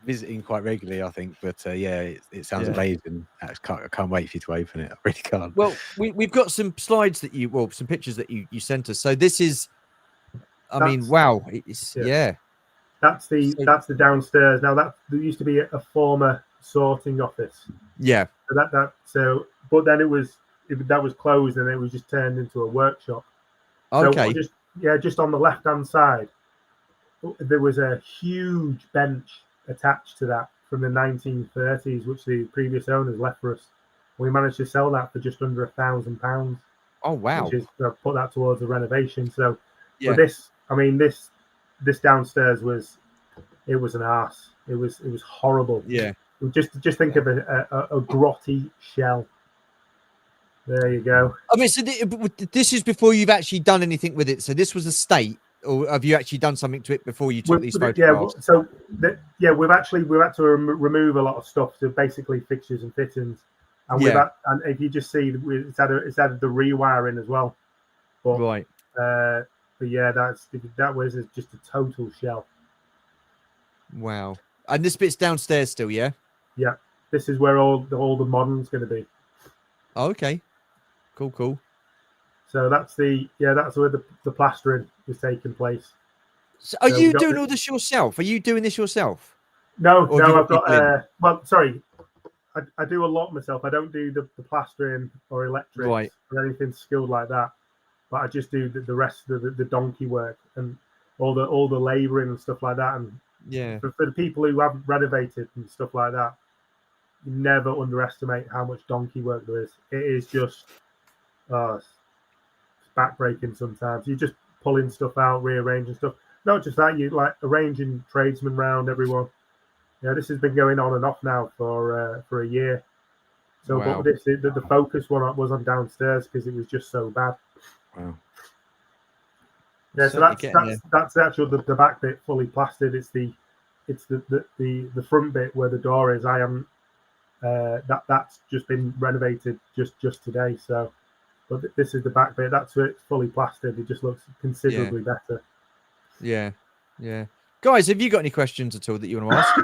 visiting quite regularly, I think. But it sounds amazing. I can't wait for you to open it. I really can't. Well, we've got some slides some pictures that you sent us. So this is, wow. It's That's the downstairs. Now there used to be a former sorting office. Yeah. So but then that was closed and it was just turned into a workshop. Okay. So just on the left hand side, there was a huge bench attached to that from the 1930s, which the previous owners left for us. We managed to sell that for just under £1,000. Oh wow! Which is put that towards the renovation. So yeah, this downstairs was an arse. It was horrible. Yeah. Just think of a grotty shell. There you go. I mean, so this is before you've actually done anything with it. So this was a state, or have you actually done something to it before you took these photographs? We've had to remove a lot of stuff, so basically fixtures and fittings. And and if you just see, it's added the rewiring as well. But, right. That was just a total shell. Wow. And this bit's downstairs still, yeah? Yeah. This is where all the modern's going to be. Oh, okay. Cool. So that's where the plastering is taking place. So are you doing all this yourself? Are you doing this yourself? No, I've got I do a lot myself. I don't do the plastering or electrics or anything skilled like that. But I just do the rest of the donkey work and all the labouring and stuff like that. And for the people who haven't renovated and stuff like that, you never underestimate how much donkey work there is. It is just it's backbreaking sometimes. You're just pulling stuff out, rearranging stuff. Not just that, you like arranging tradesmen round everyone. This has been going on and off now for a year. So, but the focus was on downstairs because it was just so bad. Wow. Yeah, so that's the actual the back bit fully plastered. It's the front bit where the door is. I haven't that's just been renovated just today. So, but this is the back bit. That's where it's fully plastered. It just looks considerably better. Yeah. Guys, have you got any questions at all that you want to ask?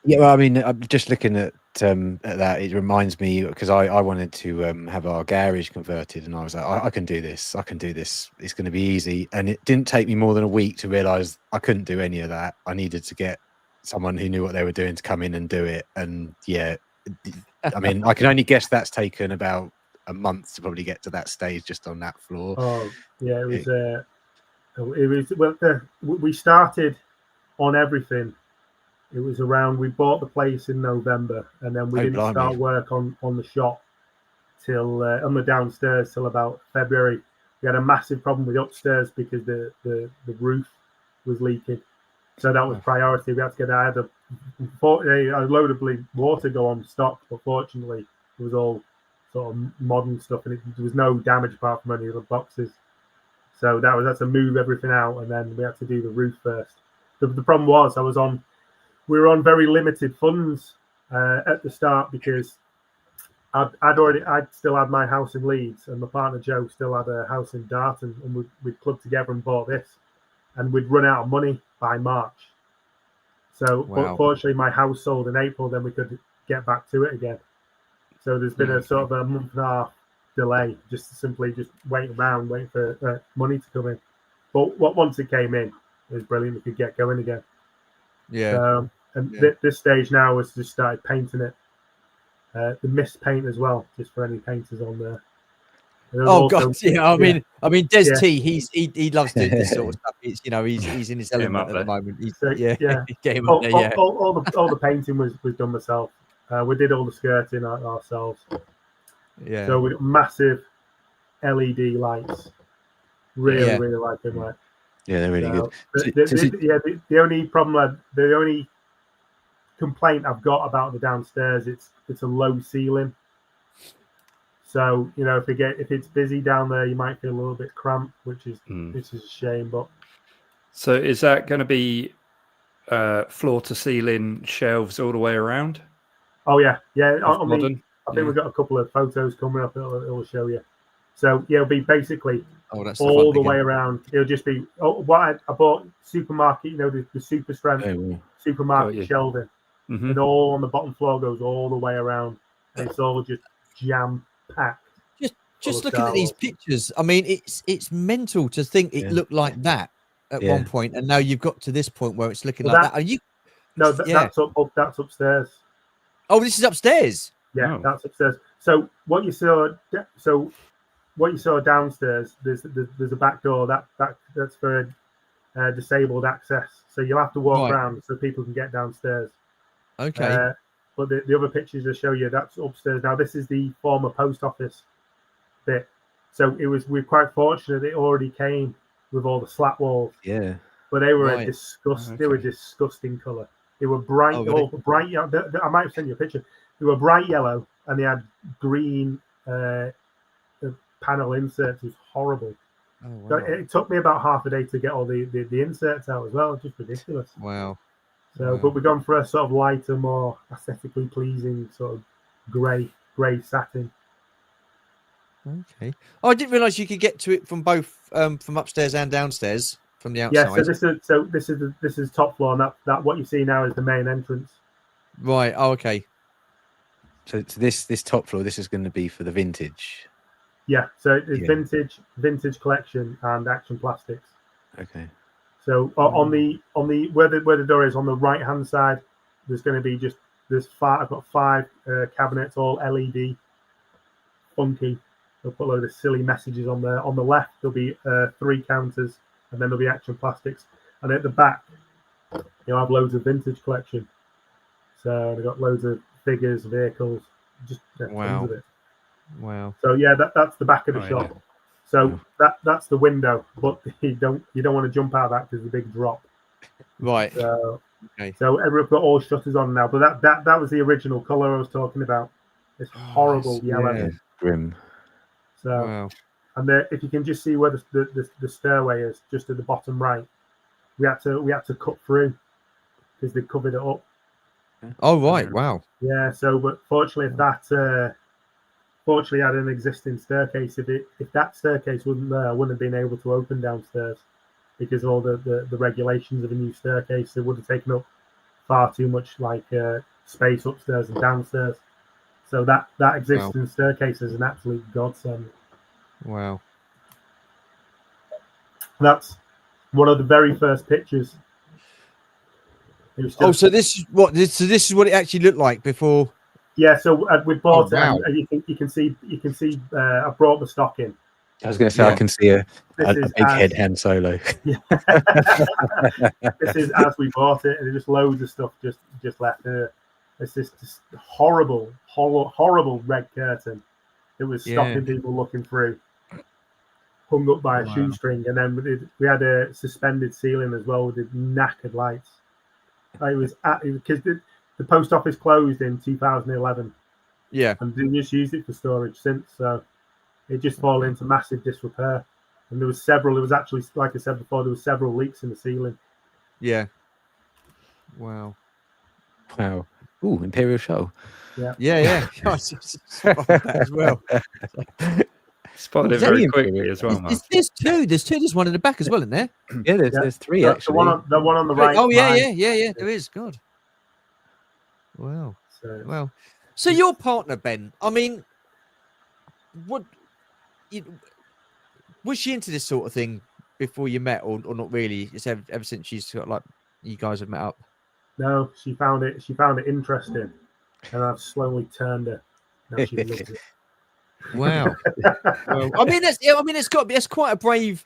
Yeah, well, I mean, I'm just looking at that. It reminds me because I wanted to have our garage converted, and I was like, I can do this. I can do this. It's going to be easy. And it didn't take me more than a week to realise I couldn't do any of that. I needed to get someone who knew what they were doing to come in and do it. And yeah, I mean, I can only guess that's taken about a month to probably get to that stage just on that floor. Oh yeah, we started on everything. It was around, we bought the place in November, and then we didn't start work on the shop till on the downstairs till about February. We had a massive problem with upstairs because the roof was leaking, so that was priority. We had to get I had a load of water go on stock, but fortunately it was all sort of modern stuff, and there was no damage apart from any of the boxes. So that was had to move everything out, and then we had to do the roof first. The problem was we were on very limited funds at the start because I'd still had my house in Leeds, and my partner Joe still had a house in Darton, and we'd clubbed together and bought this, and we'd run out of money by March. So unfortunately, my house sold in April, then we could get back to it again. So there's been a sort of a month and a half delay, just waiting around, waiting for money to come in. But once it came in, it was brilliant. We could get going again. Yeah. This stage now is just started painting it. The mist paint as well, just for any painters on there. Oh God, yeah. I mean, Des T, he loves this sort of stuff. It's he's in his element at the moment. Get him up there. Yeah. All the painting was done myself. We did all the skirting ourselves. Yeah. So we got massive LED lights. Really like them. Like. Yeah, they're really good. The only problem, the only complaint I've got about the downstairs, it's a low ceiling. So if it's busy down there, you might feel a little bit cramped, which is a shame. But so is that going to be floor to ceiling shelves all the way around? Oh yeah. Modern. I think we've got a couple of photos coming up. It'll show you. So it'll be basically all the way around. It'll just be what I bought supermarket. The super strength supermarket shelving, and all on the bottom floor goes all the way around. And it's all just jam packed. Just looking at these pictures, I mean, it's mental to think it looked like that at one point, and now you've got to this point where it's looking like that. Are you? No, that's that's upstairs. Oh, this is upstairs. Yeah, that's upstairs. So what you saw downstairs, there's a back door that's for disabled access. So you'll have to walk around so people can get downstairs. Okay. But the other pictures will show you that's upstairs. Now this is the former post office bit. So we're quite fortunate it already came with all the slat walls. Yeah. But they were they were disgusting colour. They were bright, bright yellow. I might have sent you a picture. They were bright yellow and they had green panel inserts. It was horrible. Oh, wow. So it took me about half a day to get all the inserts out as well. Just ridiculous. Wow. So, but we've gone for a sort of lighter, more aesthetically pleasing sort of grey satin. Okay. Oh, I didn't realise you could get to it from both from upstairs and downstairs from the outside. Yeah. So this is top floor, and that what you see now is the main entrance. Right. Oh, okay. So this top floor, this is going to be for the vintage. Yeah. So it's vintage collection and Action Plastics. Okay. So on the where the door is on the right hand side, there's going to be I've got 5 cabinets, all LED, funky. They'll put a load of silly messages on there. On the left there'll be 3 counters, and then there'll be Action Plastics, and at the back you'll have loads of vintage collection. So they've got loads of figures, vehicles, just tons of it. Wow. So yeah, that's the back of the shop. Yeah. So that's the window, but you don't want to jump out of that because it's a big drop. Right. So everyone's got all shutters on now, but that was the original color I was talking about. It's horrible yellow. Yeah, grim. So and if you can just see where the stairway is, just at the bottom right, we had to cut through because they covered it up. Oh right, wow. Yeah. So, but fortunately, fortunately, I had an existing staircase. If that staircase wasn't there, I wouldn't have been able to open downstairs. because of all the regulations of a new staircase. It would have taken up far too much space upstairs and downstairs. So that existing staircase is an absolute godsend. Wow. That's one of the very first pictures. So this is what it actually looked like before. Yeah, so we bought it, wow. and you can see. I brought the stock in. I was going to say, I can see a big head Han Solo. Yeah. This is as we bought it, and there's just loads of stuff just left here. It's this horrible red curtain that was stopping people looking through, hung up by a shoestring, and then we had a suspended ceiling as well with the knackered lights. It was because the post office closed in 2011. Yeah, and they just used it for storage since. So it just fallen into massive disrepair. And there was actually, like I said before, there was several leaks in the ceiling. Yeah. Wow. Ooh, Imperial Shuttle. Yeah. I spotted that as well. Spotted it very quickly as well, Mark. There's two. There's one in the back as well, isn't there? Yeah, there's three actually. The one on the right. Oh yeah. There is. God. Wow. So your partner, Ben. I mean, was she into this sort of thing before you met, or not really? It's ever since she's got you guys have met up. No, she found it interesting, and I've slowly turned her. Now she loves it. Wow. It's quite a brave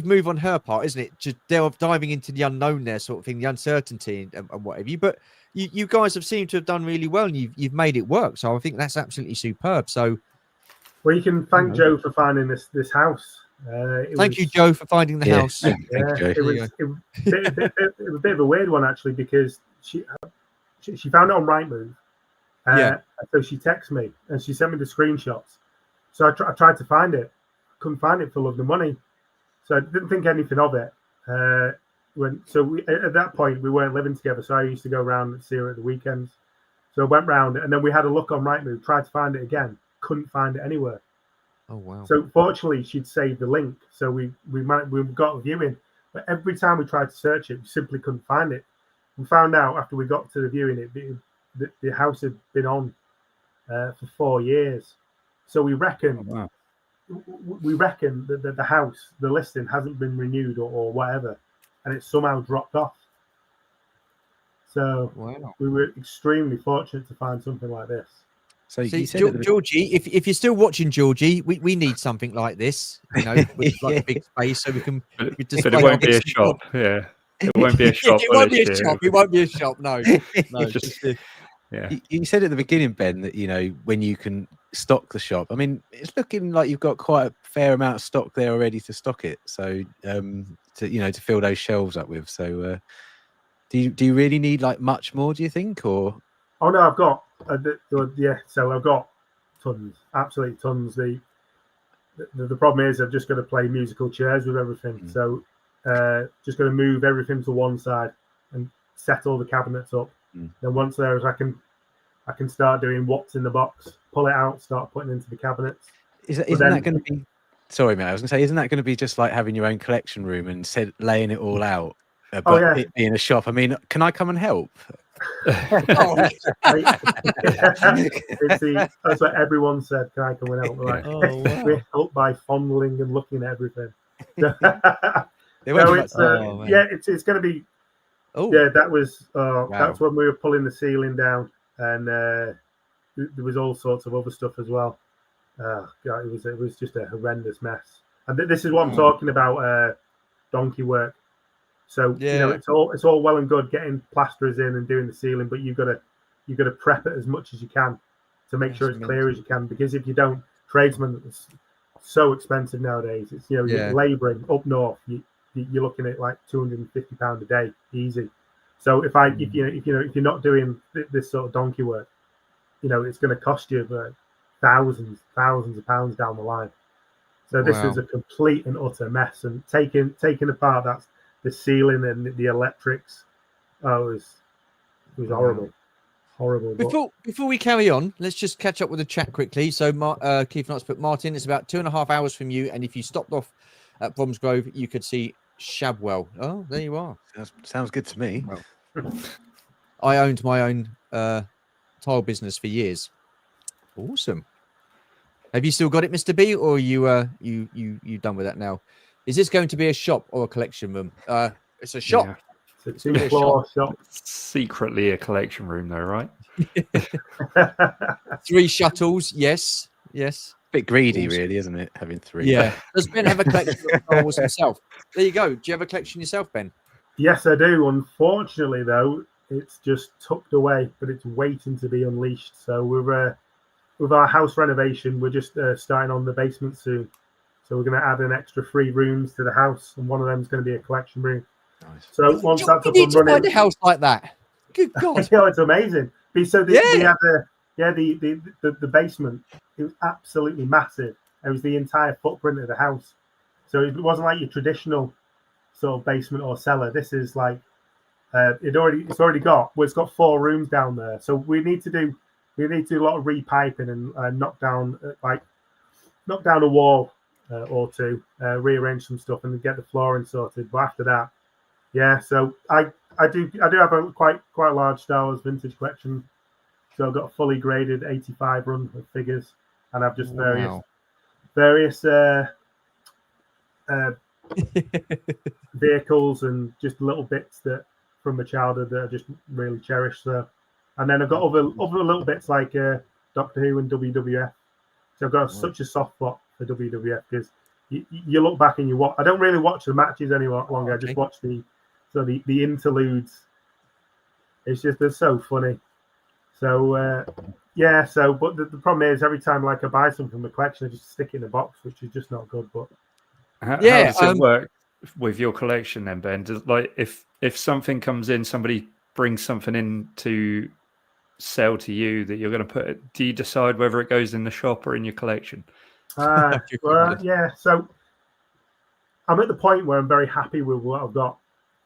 move on her part, isn't it? Just diving into the unknown there, sort of thing, the uncertainty and what have you. But you guys have seemed to have done really well, and you've made it work. So I think that's absolutely superb. So, well, you can thank Joe for finding this house. Thank you, Joe, for finding the house. Yeah, it was a bit of a weird one actually, because she found it on Rightmove. So she texted me and she sent me the screenshots. So I tried to find it, couldn't find it for love nor money. So I didn't think anything of it. At that point we weren't living together, so I used to go around and see her at the weekends. So I went round, and then we had a look on Rightmove, tried to find it again, couldn't find it anywhere. Oh wow! So fortunately, she'd saved the link, so we got a viewing. But every time we tried to search it, we simply couldn't find it. We found out after we got to the viewing, the house had been on for 4 years. So we reckon that the house, the listing, hasn't been renewed or whatever, and it's somehow dropped off. So we were extremely fortunate to find something like this. So you said Georgie, if you're still watching, Georgie, we need something like this, with a big space, so we can. But it won't be a shop. Yeah, it won't be a shop. It won't be a shop. It won't be a shop. No. Yeah. You said at the beginning, Ben, that when you can stock the shop. I mean, it's looking like you've got quite a fair amount of stock there already to stock it. So to fill those shelves up with. So do you really need much more? Do you think, or? Oh no, I've got So I've got tons, absolutely tons. The problem is I've just got to play musical chairs with everything. So just going to move everything to one side and set all the cabinets up. Then once there's, I can start doing what's in the box, pull it out, start putting it into the cabinets. Isn't that going to be? Sorry, mate. I was going to say, isn't that going to be just like having your own collection room and laying it all out? But it being a shop. I mean, can I come and help? That's what everyone said. Can I come and help? Like, we help by fondling and looking at everything. It's going to be. Oh yeah, that was that's when we were pulling the ceiling down, and there was all sorts of other stuff as well. God, it was just a horrendous mess. And this is what I'm talking about, donkey work. So it's all well and good getting plasterers in and doing the ceiling, but you've got to prep it as much as you can to make sure it's clear as you can, because if you don't, tradesmen, it's so expensive nowadays. It's you're labouring up north. You're looking at like £250 a day, easy. So if you're not doing this sort of donkey work, it's going to cost you thousands of pounds down the line. So this is a complete and utter mess, and taking apart the ceiling and the electrics. It was horrible. Before we carry on, let's just catch up with the chat quickly. So Keith Knott's put, Martyn, it's about 2.5 hours from you, and if you stopped off at Bromsgrove, you could see Shabwell. Oh, there you are. Sounds good to me. Well, I owned my own tile business for years. Awesome. Have you still got it, Mr. B, or you done with that now? Is this going to be a shop or a collection room? It's a shop. Yeah. It's a two-floor shop. Secretly a collection room, though, right? 3 shuttles. Yes. Bit greedy, Awesome. really, isn't it? Having 3. Yeah. Does Ben have a collection of Star Wars himself? There you go. Do you have a collection yourself, Ben? Yes, I do. Unfortunately, though, it's just tucked away, but it's waiting to be unleashed. So we're with our house renovation, we're just starting on the basement soon. So we're going to add an extra 3 rooms to the house, and one of them is going to be a collection room. Nice. So once that's up you need and to running, find a house like that. Good God. yeah, it's amazing. So we had the basement. It was absolutely massive. It was the entire footprint of the house. So it wasn't like your traditional sort of basement or cellar. This is like it's already got 4 rooms down there. So we need to do a lot of repiping and knock down a wall or 2, rearrange some stuff and get the flooring sorted. But after that, yeah. So I do have a quite large Star Wars vintage collection. So I've got a fully graded 85 run of figures, and I've just various vehicles and just little bits that from my childhood that I just really cherish. So, and then I've got other little bits like Doctor Who and WWF. So I've got such a soft spot for WWF because you look back and you watch. I don't really watch the matches any longer. I just watch the interludes. It's just they're so funny. So yeah. So but the problem is every time like I buy something from the collection, I just stick it in a box, which is just not good. But how does it work with your collection then, Ben? Does, like if something comes in, somebody brings something in to sell to you that you're going to put, do you decide whether it goes in the shop or in your collection? Well, yeah. So I'm at the point where I'm very happy with what I've got.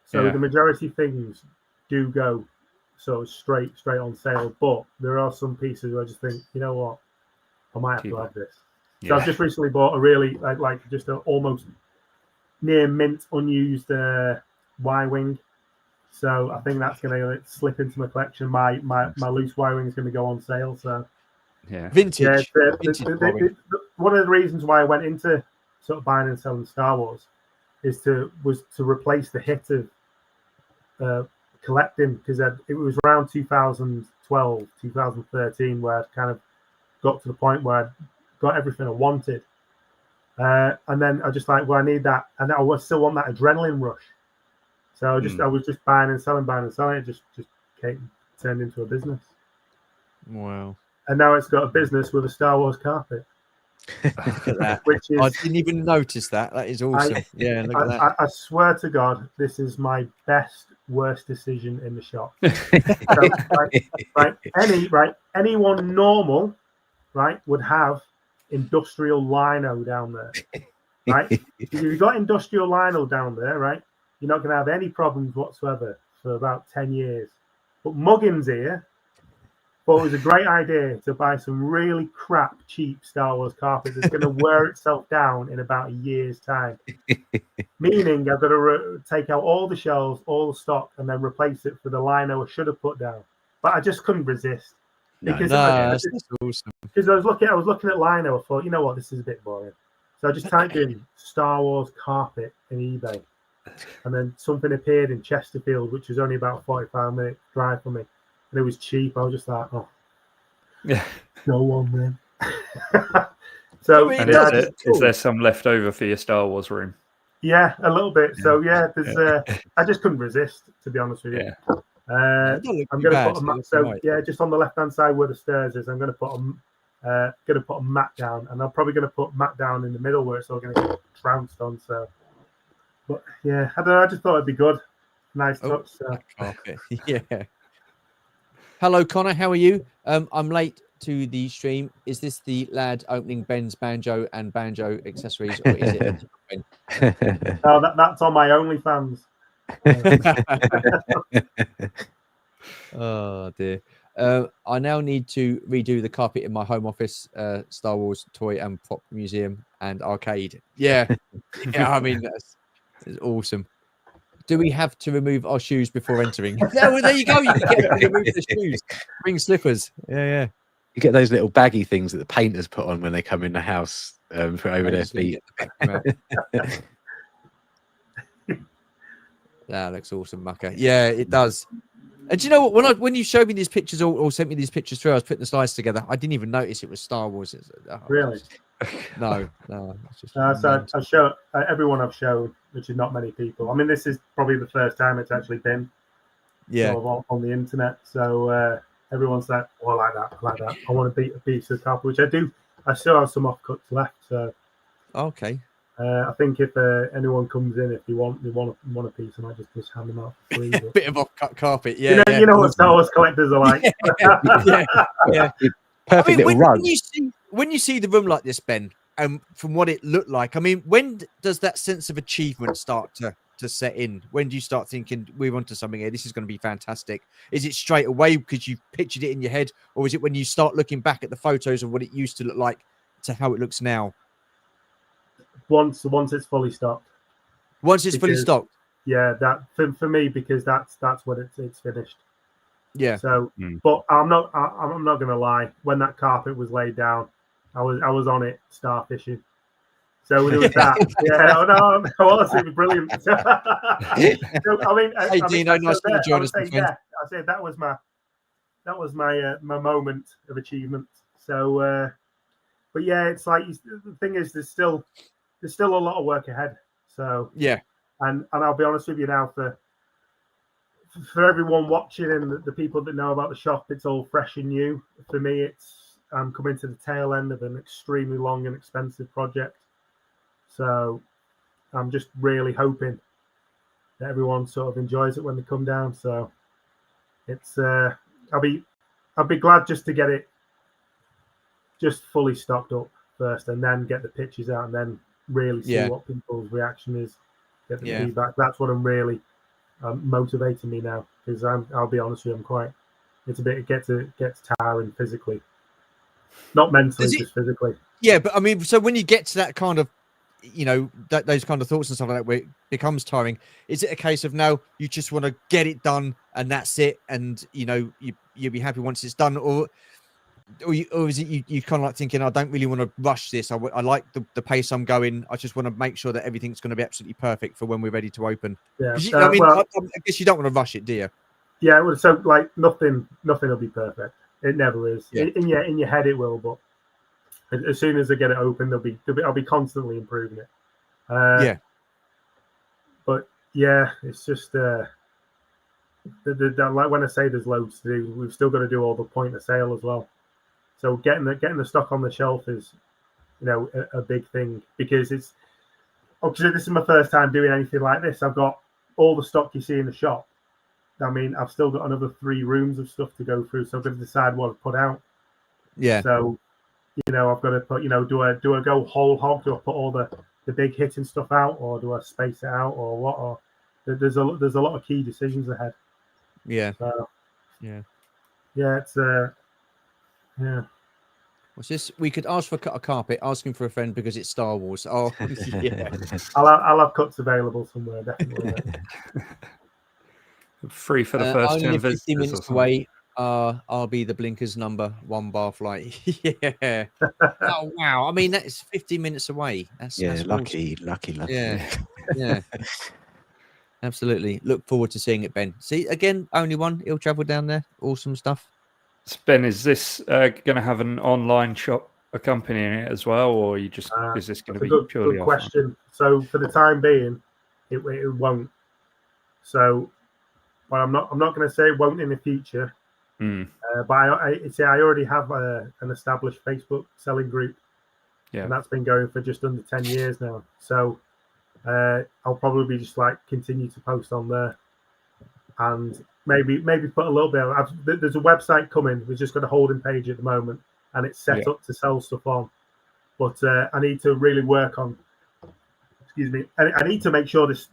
So the majority of things do go so straight on sale, but there are some pieces where I just think, you know what, I might have to have this. So I've just recently bought a really like just an almost near mint unused Y-wing. So I think that's going to slip into my collection. My loose Y-wing is going to go on sale. So vintage. One of the reasons why I went into sort of buying and selling Star Wars was to replace the hit of collecting, because it was around 2012, 2013 where I kind of got to the point where I got everything I wanted. And then I just like, well, I need that. And I still want that adrenaline rush. So I was just buying and selling. It just turned into a business. Wow. And now it's got a business with a Star Wars carpet. Look at that. Which is, I didn't even notice that. That is awesome. Look at that. I swear to God, this is my worst decision in the shop. So, anyone normal, would have industrial lino down there, right? If you've got industrial lino down there, right, you're not going to have any problems whatsoever for about 10 years. But Muggins here thought it was a great idea to buy some really crap, cheap Star Wars carpet that's going to wear itself down in about a year's time. Meaning I've got to take out all the shelves, all the stock, and then replace it for the lino I should have put down. But I just couldn't resist. Because that's awesome. Because I was looking at lino, I thought, you know what, this is a bit boring. So I just typed in Star Wars carpet in eBay. And then something appeared in Chesterfield, which was only about a 45-minute drive from me. And it was cheap. I was just like, oh, no one then. So is there some left over for your Star Wars room? Yeah, a little bit. So there's I just couldn't resist, to be honest with you. I'm going to put a mat. Just on the left-hand side where the stairs is, I'm going to put a mat down, and I'm probably going to put mat down in the middle where it's all going to get trounced on. So, but yeah, I don't know. I just thought it'd be good, nice touch. So. Yeah. Hello, Connor. How are you? I'm late to the stream. Is this the lad opening Ben's banjo and banjo accessories, or is it? No, that's on my OnlyFans. Oh dear. I now need to redo the carpet in my home office, Star Wars toy and prop museum and arcade. Yeah. I mean, It's awesome. Do we have to remove our shoes before entering? Well, there you go. You can get to remove the shoes. Bring slippers. Yeah. You get those little baggy things that the painters put on when they come in the house for over their Just gonna feet. get the back out. That looks awesome, Mucker. Yeah, it does. And do you know what? When you showed me these pictures or sent me these pictures through, I was putting the slides together. I didn't even notice it was Star Wars. Really? No. It's just So I show everyone I've shown, which is not many people. I mean, this is probably the first time it's actually been sort of on the internet. So everyone's like, "Oh, I like that. I want to beat a piece of carpet," which I do. I still have some offcuts left. So okay. I think if anyone comes in, if you want a piece, I might just hand them out for free. But, Bit of off-cut carpet. Yeah. you know what Star Wars collectors are like. Yeah. Perfect little rug. When you see the room like this, Ben, from what it looked like, I mean, when does that sense of achievement start to set in? When do you start thinking we're onto something here? This is going to be fantastic. Is it straight away because you pictured it in your head, or is it when you start looking back at the photos of what it used to look like to how it looks now? Once it's fully stocked. Once it's fully stocked. Yeah, that for me, because that's when it's finished. Yeah. So, but I'm not gonna lie. When that carpet was laid down, I was on it starfishing. So there was that. Yeah. Oh no, honestly, it was brilliant. So, I mean, hey, Dino, nice to join us, my friend. Yeah, I said that was my moment of achievement. So, but yeah, it's like the thing is, there's still a lot of work ahead. So yeah, and I'll be honest with you now, for everyone watching and the people that know about the shop, it's all fresh and new. For me, I'm coming to the tail end of an extremely long and expensive project. So I'm just really hoping that everyone sort of enjoys it when they come down. So it's I'll be glad just to get it just fully stocked up first, and then get the pictures out, and then really see what people's reaction is, get the feedback. That's what I'm really motivating me now, because I'll be honest with you, it's a bit it gets tiring physically, not mentally, just physically. Yeah, but I mean, so when you get to that kind of, those kind of thoughts and stuff like that, where it becomes tiring, is it a case of now you just want to get it done and that's it, and you'll be happy once it's done, or is it you kind of like thinking, I don't really want to rush this. I like the pace I'm going. I just want to make sure that everything's going to be absolutely perfect for when we're ready to open. Yeah, I guess you don't want to rush it, do you? Yeah, well, so like nothing will be perfect. It never is. Yeah. In your head, it will, but as soon as I get it open, I'll be constantly improving it. Yeah. But yeah, it's just like when I say there's loads to do, we've still got to do all the point of sale as well. So getting the stock on the shelf is, a big thing, because this is my first time doing anything like this. I've got all the stock you see in the shop. I mean, I've still got another 3 rooms of stuff to go through, so I've got to decide what to put out. Yeah. So, I've got to put, do I go whole hog? Do I put all the big hitting stuff out, or do I space it out, or what? Or there's a lot of key decisions ahead. Yeah. So, yeah. It's yeah. What's this? We could ask for a carpet, asking for a friend because it's Star Wars. Oh, yeah. I'll have cuts available somewhere, definitely. Free for the first 10 visitors. 50 minutes away. I'll be the Blinkers number 1 bar flight. Yeah. Oh wow. I mean, that's 15 minutes away. That's lucky. Awesome. Yeah. Absolutely. Look forward to seeing it, Ben. See, again, only one. He'll travel down there. Awesome stuff. Ben, is this going to have an online shop accompanying it as well, or is this going to be purely good question? So for the time being, it won't. So, but I'm not going to say it won't in the future. But I already have an established Facebook selling group, and that's been going for just under 10 years now. So I'll probably just continue to post on there, and maybe put a little bit. There's a website coming. We've just got a holding page at the moment, and it's set up to sell stuff on. But I need to really work on. Excuse me. I need to make sure this,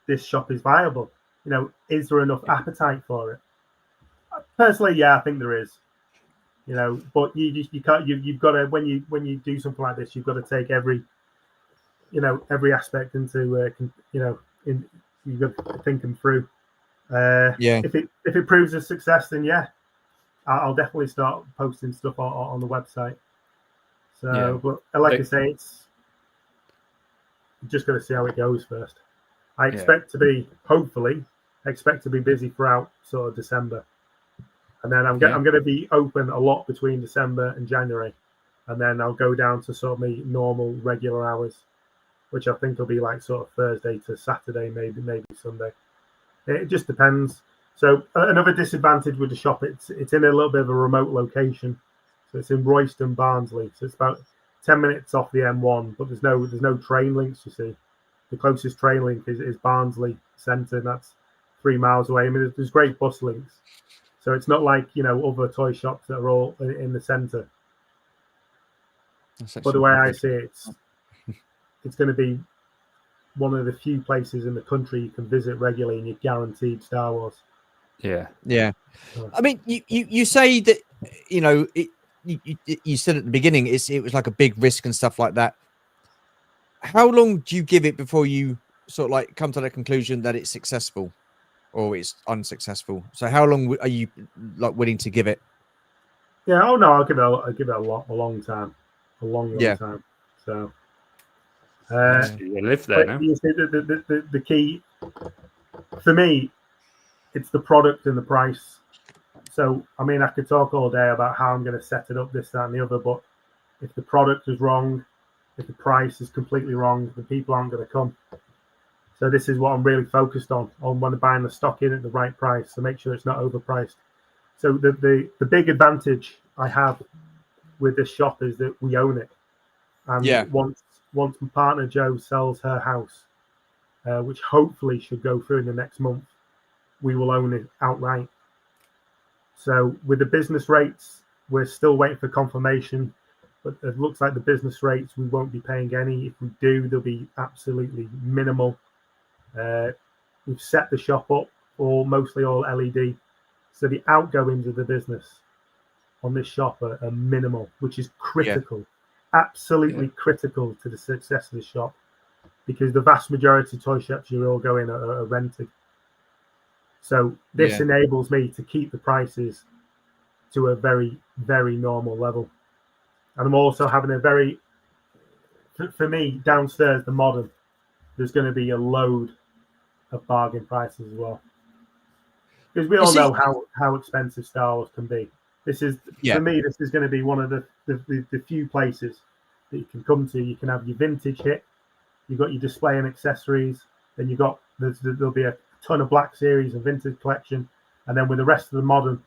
this shop is viable. Is there enough appetite for it? Personally, I think there is. But you can't. You've got to when you do something like this, you've got to take every every aspect into you've got to think them through. Yeah. If it proves a success, then yeah, I'll definitely start posting stuff on the website. So, Yeah. but like I say, it's just got to see how it goes first. I expect to be, hopefully, busy throughout sort of December, and then I'm going to be open a lot between December and January, and then I'll go down to sort of my normal regular hours, which I think will be like sort of Thursday to Saturday, maybe Sunday. It just depends. So another disadvantage with the shop, it's in a little bit of a remote location. So it's in Royston, Barnsley. So it's about 10 minutes off the M1, but there's no train links, you see. The closest train link is Barnsley Centre, and that's 3 miles away. I mean, there's great bus links. So it's not like, other toy shops that are all in the centre. But the way I see it, it's going to be one of the few places in the country you can visit regularly and you're guaranteed Star Wars. Yeah. I mean, you say that, you said at the beginning it was like a big risk and stuff like that. How long do you give it before you sort of like come to that conclusion that it's successful or it's unsuccessful? So how long are you like willing to give it? Yeah. Oh no, I'll give it a long time, a long time. So. You live there now. You see, the key for me, it's the product and the price. So, I mean, I could talk all day about how I'm going to set it up, this, that, and the other, but if the product is wrong, if the price is completely wrong, the people aren't going to come. So this is what I'm really focused on when I'm buying the stock in at the right price, to make sure it's not overpriced. So the big advantage I have with this shop is that we own it. And once my partner Jo sells her house, which hopefully should go through in the next month, we will own it outright. So with the business rates, we're still waiting for confirmation, but it looks like the business rates, we won't be paying any. If we do, they'll be absolutely minimal. We've set the shop up for mostly all LED. So the outgoings of the business on this shop are minimal, which is critical. Absolutely critical to the success of the shop, because the vast majority of toy shops you all go in are rented. So this enables me to keep the prices to a very, very normal level. And I'm also having a very, for me, downstairs, the modern, there's going to be a load of bargain prices as well. Because we all know how expensive Star Wars can be. This is, for me, this is going to be one of the few places that you can come to. You can have your vintage hit, you've got your display and accessories, then there'll be a ton of Black Series and vintage collection, and then with the rest of the modern,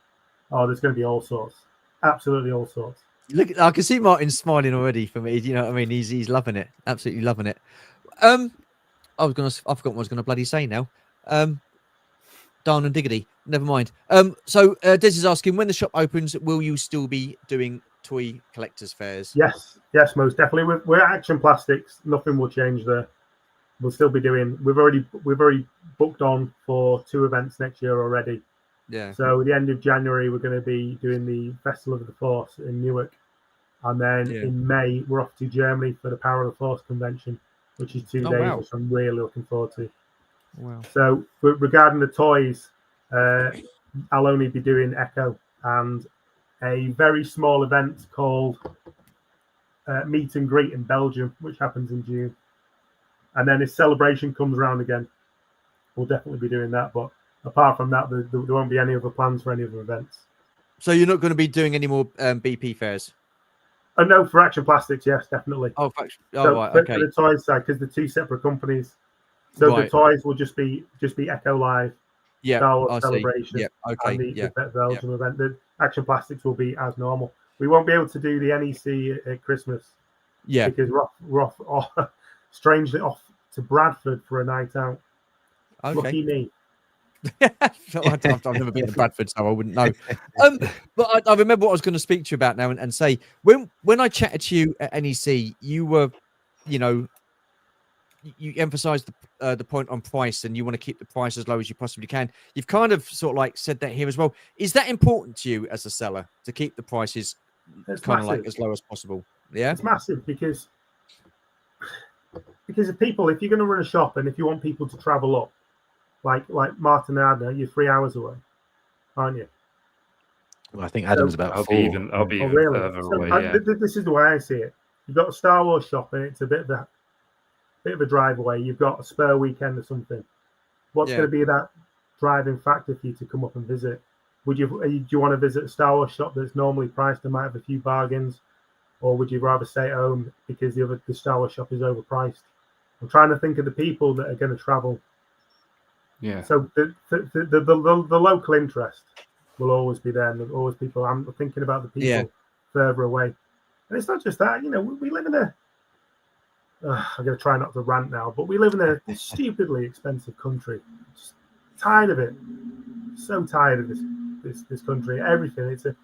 there's going to be all sorts, absolutely all sorts. Look, I can see Martin smiling already for me. You know what I mean? He's loving it, absolutely loving it. I forgot what I was gonna bloody say now. Darn and diggity, never mind. So Des is asking, when the shop opens, will you still be doing toy collectors fairs? Yes, most definitely. We're Action Plastics. Nothing will change there. We'll still be doing. We've already booked on for 2 events next year already. Yeah. So at the end of January, we're going to be doing the Festival of the Force in Newark, and then in May we're off to Germany for the Power of the Force convention, which is 2 days, which I'm really looking forward to. Wow. So regarding the toys, I'll only be doing Echo and a very small event called Meet and Greet in Belgium, which happens in June. And then if Celebration comes around again, we'll definitely be doing that. But apart from that, there won't be any other plans for any other events. So you're not going to be doing any more BP fairs? Oh, no, for Action Plastics, yes, definitely. Right, okay. For the toys side, because they're 2 separate companies. So the toys will just be Echo Live, Star Wars Celebration, and the Belgium event. The Action Plastics will be as normal. We won't be able to do the NEC at Christmas. Because we're off strangely off to Bradford for a night out. Okay. Lucky me. I've never been to Bradford, so I wouldn't know. But I remember what I was going to speak to you about now and say, when I chatted to you at NEC, you were, you emphasized the point on price, and you want to keep the price as low as you possibly can. You've kind of sort of like said that here as well. Is that important to you as a seller, to keep the prices kind of like as low as possible? Yeah, it's massive, because because if you're going to run a shop and if you want people to travel up, like Martyn and Adam, you're 3 hours away, aren't you? Well, I think Adam's about I'll 4. be even really? further So, away. Yeah. This is the way I see it. You've got a Star Wars shop and it's a bit of a drive away. You've got a spare weekend or something. What's going to be that driving factor for you to come up and visit? Do you want to visit a Star Wars shop that's normally priced and might have a few bargains, or would you rather stay at home because the Star Wars shop is overpriced? I'm trying to think of the people that are going to travel. Yeah. So the local interest will always be there, and there's always people. I'm thinking about the people further away, and it's not just that. We live in a. I'm going to try not to rant now, but we live in a stupidly expensive country. Just tired of it. So tired of this country. Everything. It's an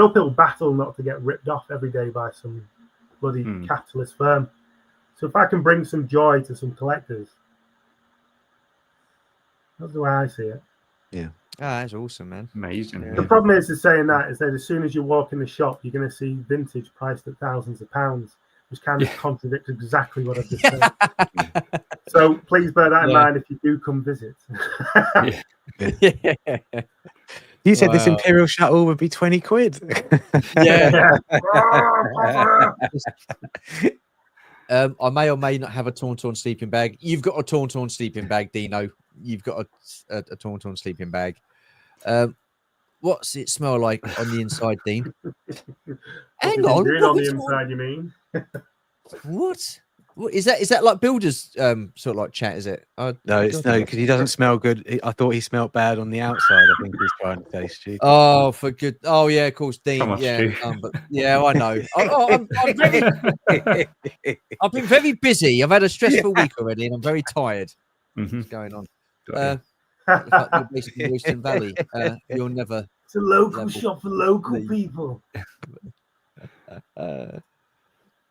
uphill battle not to get ripped off every day by some bloody capitalist firm. So if I can bring some joy to some collectors, that's the way I see it. Yeah. Ah, that's awesome, man. Amazing. Yeah. The problem is saying that is that as soon as you walk in the shop, you're going to see vintage priced at thousands of pounds, which kind of contradicts exactly what I've just said. So please bear that in mind if you do come visit. You said this Imperial shuttle would be 20 quid. I may or may not have a Tauntaun sleeping bag. You've got a Tauntaun sleeping bag, Dino. You've got a Tauntaun sleeping bag. What's it smell like on the inside, Dean? Hang on. On the inside, you mean? What? What is that? Is that like builders sort of like chat? Is it? No, it's no, because he doesn't smell good. I thought he smelled bad on the outside. I think he's trying to say stupid. Oh, for good. Oh, yeah, of course, Dean. But yeah, I know. I've been very busy. I've had a stressful week already, and I'm very tired. What's going on? The fact that you're based in the Eastern Valley. You'll never. It's a local shop for local people.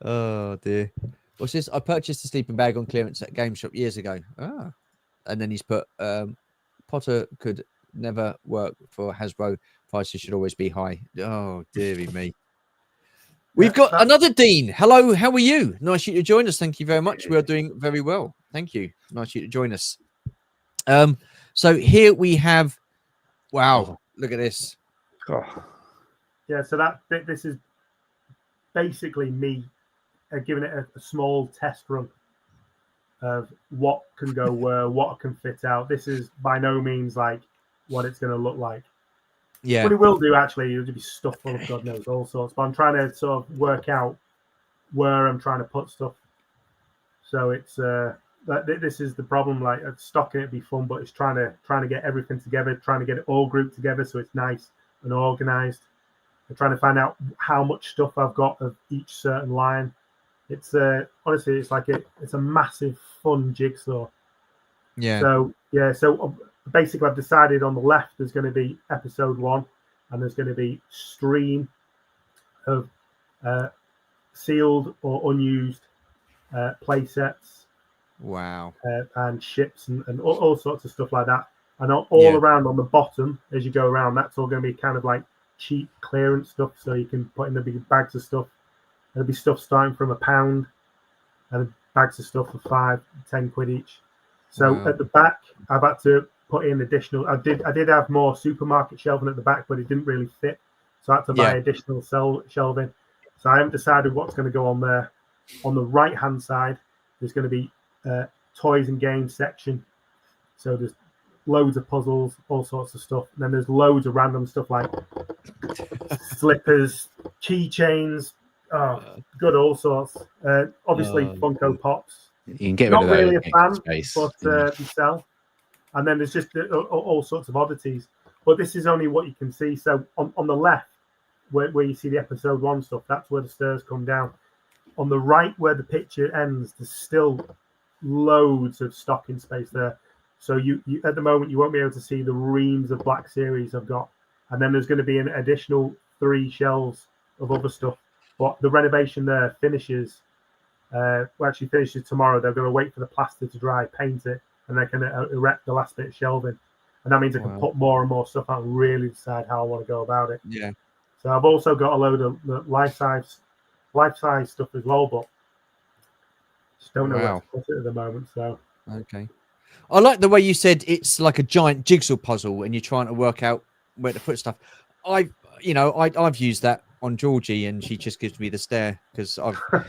Oh dear. What's this? I purchased a sleeping bag on clearance at a game shop years ago. And then he's put Potter could never work for Hasbro. Prices should always be high. Oh dearie me. We've got another Dean. Hello, how are you? Nice you to join us. Thank you very much. We are doing very well. Thank you. Nice you to join us. So here we have. Wow, look at this. Yeah, so this is basically me giving it a small test run of what can go where, what can fit out. This is by no means like what it's going to look like. Yeah. What it will do, actually, it'll be stuff full of God knows all sorts. But I'm trying to sort of work out where I'm trying to put stuff. So it's this is the problem. Like stocking it'd be fun, but it's trying to get everything together, trying to get it all grouped together so it's nice and organized. I'm trying to find out how much stuff I've got of each certain line. It's honestly, it's like it's a massive fun jigsaw. Yeah. So basically, I've decided on the left there's going to be episode 1, and there's going to be stream of sealed or unused play sets. Wow. And ships and all sorts of stuff like that. And all around on the bottom, as you go around, that's all going to be kind of like cheap clearance stuff, so you can put in the big bags of stuff. There'll be stuff starting from £1 and bags of stuff for 5-10 quid each. So at the back, I've had to put in additional. I did have more supermarket shelving at the back, but it didn't really fit, so I had to buy additional shelving. So I haven't decided what's going to go on there. On the right hand side, there's going to be toys and games section. So there's loads of puzzles, all sorts of stuff. And then there's loads of random stuff like slippers, keychains, all sorts. Obviously, Funko Pops. You can get rid Not of really a fan, space, but we sell. And then there's just all sorts of oddities. But this is only what you can see. So on the left, where you see the episode 1 stuff, that's where the stairs come down. On the right, where the picture ends, there's still loads of stocking space there. So you at the moment you won't be able to see the reams of Black Series I've got, and then there's going to be an additional 3 shelves of other stuff. But the renovation there finishes. Actually finishes tomorrow. They're going to wait for the plaster to dry, paint it, and they're going to erect the last bit of shelving. And that means I can put more and more stuff out and really decide how I want to go about it. Yeah. So I've also got a load of life size stuff as well, but just don't know where Wow. to put it at the moment. So Okay. I like the way you said it's like a giant jigsaw puzzle and you're trying to work out where to put stuff. I've used that on Georgie and she just gives me the stare because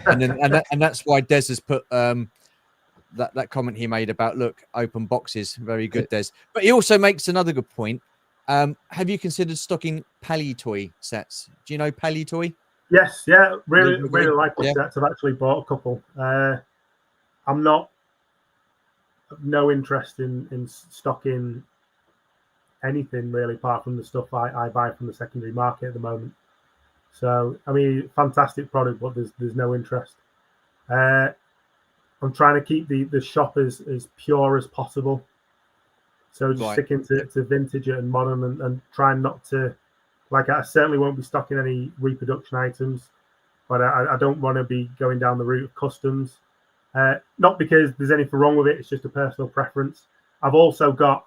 and that's why Des has put that comment he made about look, open boxes, very good, Des. But he also makes another good point. Have you considered stocking Palitoy sets? Do you know Palitoy? yes, yeah, really Yeah. like the sets. I've actually bought a couple. I'm no interest in stocking anything really apart from the stuff I buy from the secondary market at the moment. So I mean, fantastic product, but there's no interest. I'm trying to keep the shop as pure as possible. So just sticking to vintage and modern and trying not to, like, I certainly won't be stocking any reproduction items, but I don't want to be going down the route of customs. Not because there's anything wrong with it, it's just a personal preference. I've also got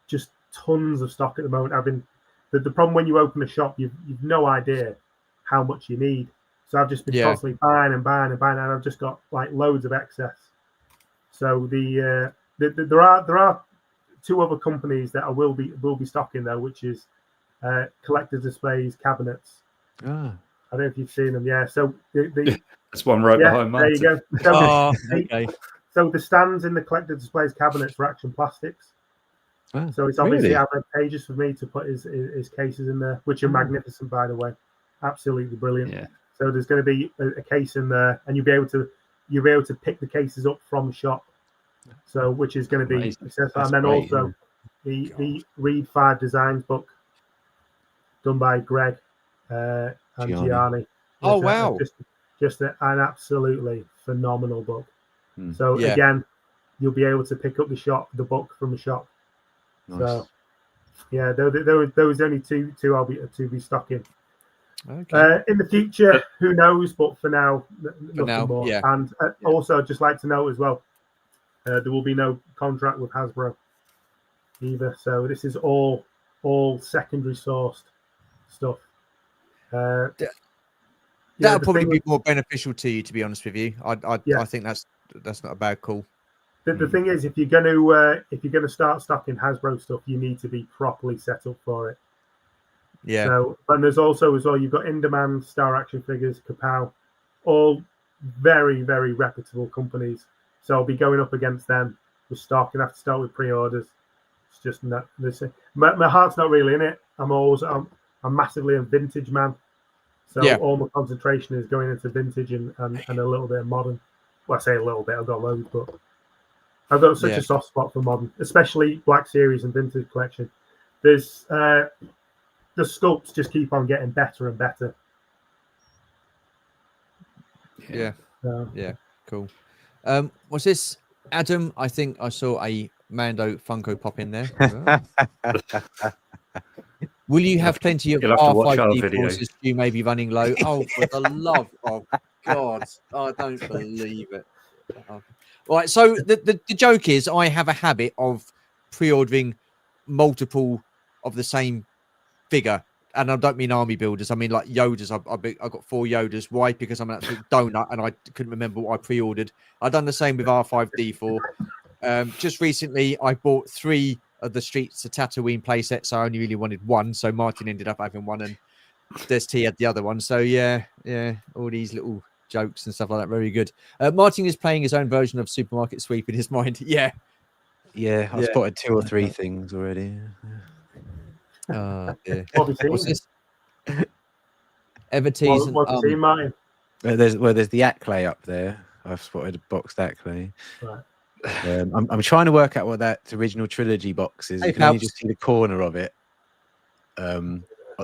just tons of stock at the moment. The problem when you open a shop, you've no idea how much you need. So I've just been constantly buying, and I've just got like loads of excess. So there are two other companies that I will be stocking though, which is collector's displays cabinets. I don't know if you've seen them. Yeah. So that's one right behind Martyn. There you go. So, okay. So the stands in the collector's displays cabinets are Action Plastics. So it's obviously advantageous for me to put his cases in there, which are magnificent, by the way, absolutely brilliant. Yeah. So there's going to be a case in there, and you'll be able to pick the cases up from the shop. So which is going to be successful. And then also the Read 5 Designs book done by Greg and Gianni. Oh wow! Just an absolutely phenomenal book. So again, you'll be able to pick up the book from the shop. Nice. So yeah, there was only two I'll be stocking. Okay. In the future, who knows? But for now, nothing more. Yeah. And also, I'd just like to note as well, there will be no contract with Hasbro either. So this is all secondary sourced stuff. That'll probably be more beneficial to you, to be honest with you. I think that's not a bad call. The thing is, if you're going to start stocking Hasbro stuff, you need to be properly set up for it. Yeah. So, and there's also as well, you've got In Demand, Star Action Figures, Kapow, all very, very reputable companies. So I'll be going up against them with stock and have to start with pre-orders. It's just not. My heart's not really in it. I'm massively a vintage man. So all my concentration is going into vintage and a little bit of modern. Well, I say a little bit. I've got loads, but I've got such a soft spot for modern, especially Black Series and vintage collection. There's the sculpts just keep on getting better and better. Yeah. Yeah. Cool. Was this Adam? I think I saw a Mando Funko Pop in there. Will you have plenty of R5D forces? You may be running low. Oh, for the love of God! I don't believe it. Right. So the joke is, I have a habit of pre-ordering multiple of the same figure, and I don't mean army builders. I mean like Yodas. I got 4 Yodas. Why? Because I'm an absolute donut, and I couldn't remember what I pre-ordered. I've done the same with R5D4. Just recently, I bought 3 of the Streets of Tatooine playsets. I only really wanted 1, so Martyn ended up having 1, and Des T had the other one. So yeah, all these little jokes and stuff like that. Very good. Martyn is playing his own version of Supermarket Sweep in his mind. Yeah. I've spotted 2 or 3 things already. Yeah. What's this? Evertease. What's the team, Martyn? There's the Acklay up there. I've spotted a boxed Acklay. Right. I'm trying to work out what that original trilogy box is. You can only just see the corner of it.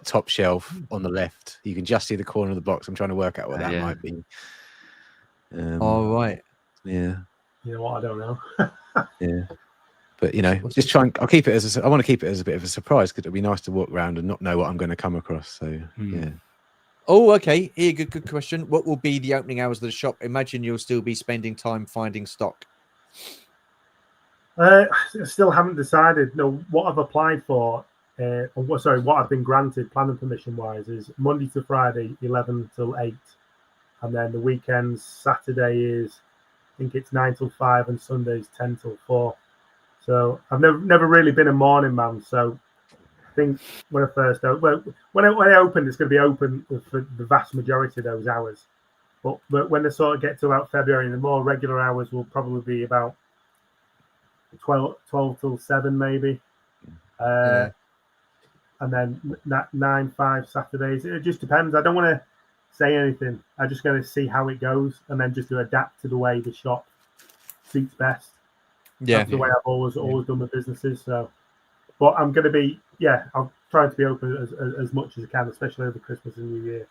Top shelf on the left. You can just see the corner of the box. I'm trying to work out what that might be. All right. Yeah. You know what? I don't know. Yeah. But just try and I want to keep it as a bit of a surprise because it'll be nice to walk around and not know what I'm going to come across. So yeah. Oh, okay. Here, good question. What will be the opening hours of the shop? Imagine you'll still be spending time finding stock. I still haven't decided. No, what I've applied for, what I've been granted planning permission wise is Monday to Friday, 11 till 8, and then the weekends, Saturday is think it's 9 till 5 and Sundays 10 till 4. So I've never really been a morning man. So I think when I first when I opened, it's going to be open for the vast majority of those hours. But when they sort of get to about February, the more regular hours will probably be about 12 till 7 maybe. And then 9-5 Saturdays. It just depends. I don't want to say anything. I'm just going to see how it goes and then just to adapt to the way the shop suits best. Yeah. That's the way I've always done my businesses. So, but I'm going to be, I'm trying to be open as much as I can, especially over Christmas and New Year.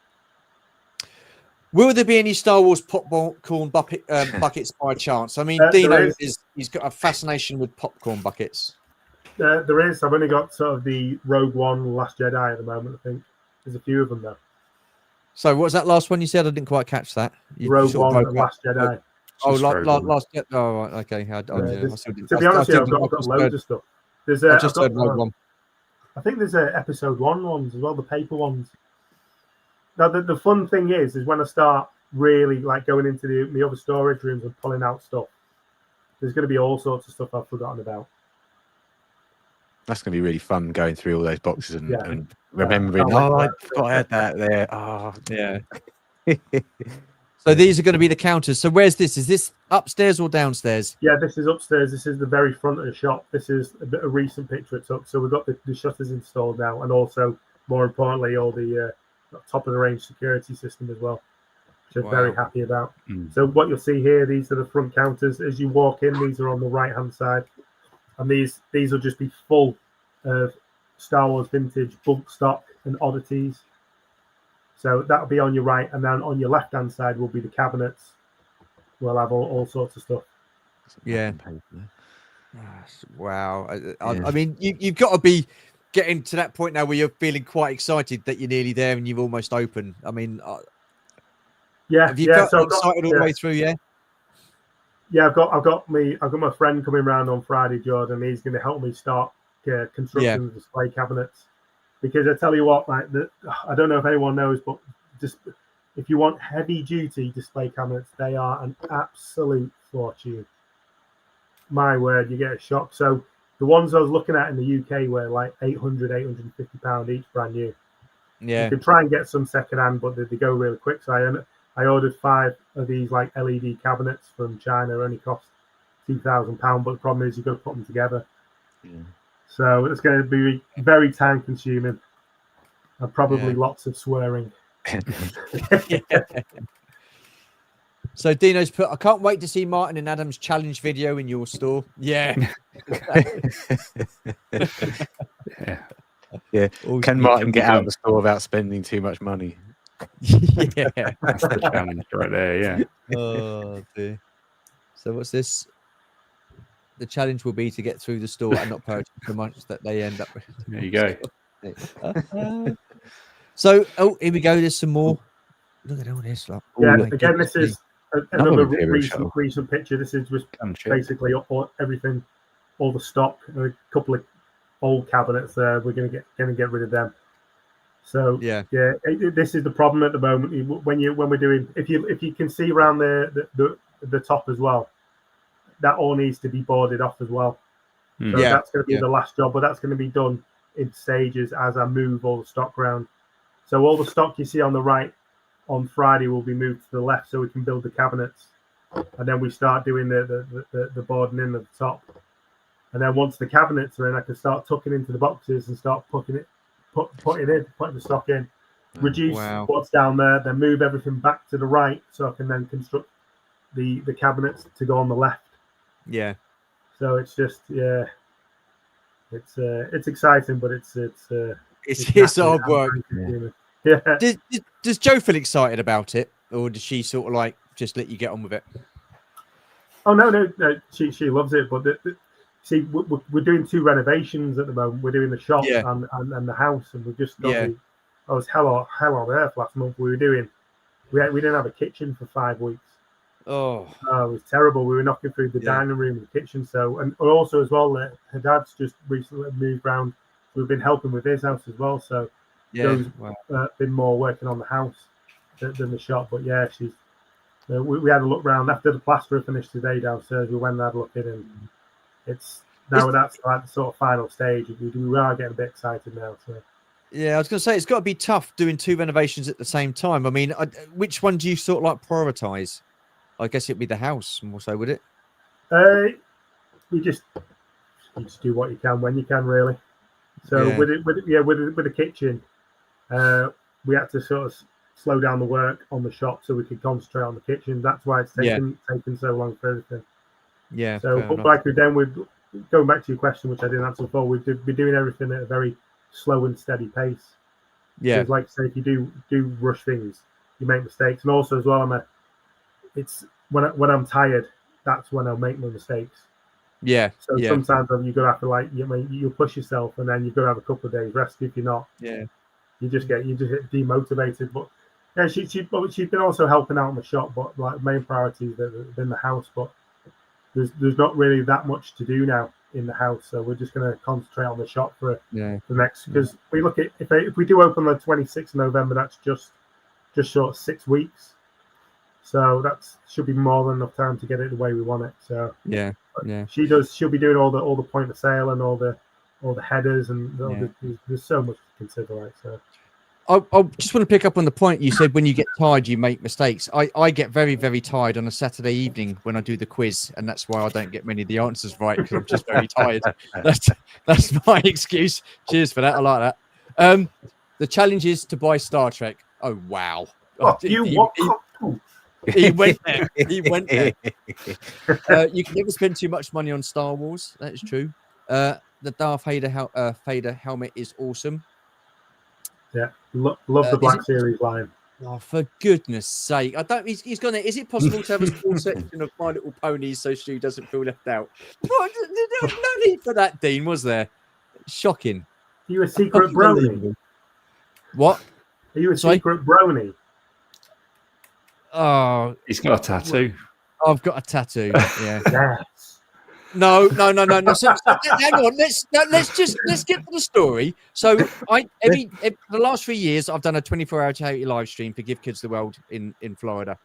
Will there be any Star Wars popcorn buckets by chance? I mean, Dino he's got a fascination with popcorn buckets. There is. I've only got sort of the Rogue One, Last Jedi at the moment. I think there's a few of them though. So what was that last one you said? I didn't quite catch that. Rogue One and Last Jedi. Last Jedi. Oh, right, okay. To be honest, I've got loads of stuff. I just heard Rogue One. I think there's Episode 1 ones as well, the paper ones. Now the fun thing is when I start really like going into the other storage rooms and pulling out stuff, there's going to be all sorts of stuff I've forgotten about. That's going to be really fun going through all those boxes and remembering. I forgot I had that there. Oh, yeah. So these are going to be the counters. So where's this? Is this upstairs or downstairs? Yeah, this is upstairs. This is the very front of the shop. This is a recent picture I took. So we've got the shutters installed now, and also, more importantly, all the top of the range security system as well, which I'm very happy about. So what you'll see here, these are the front counters. As you walk in, these are on the right hand side. And these will just be full of Star Wars vintage bulk stock and oddities. So that'll be on your right, and then on your left-hand side will be the cabinets. We'll have all sorts of stuff. Yeah. Wow. I mean, you've got to be getting to that point now where you're feeling quite excited that you're nearly there and you've almost opened. I mean, have you got excited all the way through? Yeah. Yeah, I've got my friend coming around on Friday, Jordan. He's going to help me start constructing the display cabinets, because I tell you what, like I don't know if anyone knows, but just if you want heavy duty display cabinets, they are an absolute fortune. My word, you get a shock. So the ones I was looking at in the UK were like £850 each, brand new. Yeah, you can try and get some second hand, but they go really quick. So I ordered 5 of these like LED cabinets from China. Only cost £2,000, but the problem is you've got to put them together. So it's going to be very time consuming and probably lots of swearing. So Dino's put, I can't wait to see Martyn and Adam's challenge video in your store. Yeah. Yeah. Can Martyn get out of the store without spending too much money? Yeah. That's the challenge right there, yeah. Oh dear. So what's this? The challenge will be to get through the store and not purchase so much that they end up with. There you go. So, here we go. There's some more. Look at all this. Like, again, this is another recent picture. This is just basically everything, all the stock, a couple of old cabinets there. We're going to get rid of them. So this is the problem at the moment. When we're doing, if you can see around the top as well, that all needs to be boarded off as well. So that's going to be the last job, but that's going to be done in stages as I move all the stock around. So all the stock you see on the right on Friday will be moved to the left, so we can build the cabinets, and then we start doing the boarding in at the top. And then once the cabinets are in, I can start tucking into the boxes and start putting the stock in, reduce what's down there, then move everything back to the right, so I can then construct the cabinets to go on the left. Yeah. So it's just it's exciting, but it's hard work. Yeah. Does Jo feel excited about it, or does she sort of like just let you get on with it? Oh no, she loves it. But see, we're doing 2 renovations at the moment. We're doing the shop and the house, and we've just got I was hell on earth last month. We didn't have a kitchen for 5 weeks. Oh, it was terrible. We were knocking through the dining room and the kitchen. So, and also as well, her dad's just recently moved round. We've been helping with his house as well. So, Joe's been more working on the house than the shop. But yeah, We had a look round after the plasterer finished today downstairs. We went and had a look in, and that's like the sort of final stage. We are getting a bit excited now. So. Yeah, I was going to say it's got to be tough doing 2 renovations at the same time. I mean, which one do you sort of like prioritize? I guess it'd be the house more so, would it? You just do what you can when you can, really. So with the kitchen, we had to sort of slow down the work on the shop so we could concentrate on the kitchen. That's why it's taken so long for everything. Yeah. So, but like we're going back to your question, which I didn't answer before, we've been doing everything at a very slow and steady pace. Yeah. So like I say, if you do rush things, you make mistakes, and also as well, it's when I'm tired, that's when I'll make my mistakes. Yeah. So sometimes you've got to have to you'll push yourself, and then you've got to have a couple of days rest. If you're not, you just get demotivated. But yeah, she's been also helping out in the shop, but like main priorities have been the house. But there's not really that much to do now in the house, so we're just going to concentrate on the shop for the next. Because we look at if we do open the 26th of November, that's just short of 6 weeks. So that should be more than enough time to get it the way we want it. So she'll be doing all the point of sale and all the headers and there's so much to consider. Like so. I just want to pick up on the point you said. When you get tired, you make mistakes. I get very, very tired on a Saturday evening when I do the quiz, and that's why I don't get many of the answers right, because I'm just very tired. That's my excuse. Cheers for that. I like that. The challenge is to buy Star Trek. Oh wow! He went there. He went there. You can never spend too much money on Star Wars. That is true. The Darth Vader helmet is awesome. Yeah, love the Black Series line. Oh, for goodness sake! I don't. He's gonna. Is it possible to have a small section of My Little Ponies so Stu doesn't feel left out? What? There was no need for that, Dean. Was there? Shocking. Are you a secret brony? What? Are you a secret brony? Oh, he's got a tattoo. I've got a tattoo. Yeah. Yes. No. So, hang on. Let's get to the story. So, the last 3 years, I've done a 24-hour charity live stream for Give Kids the World in Florida,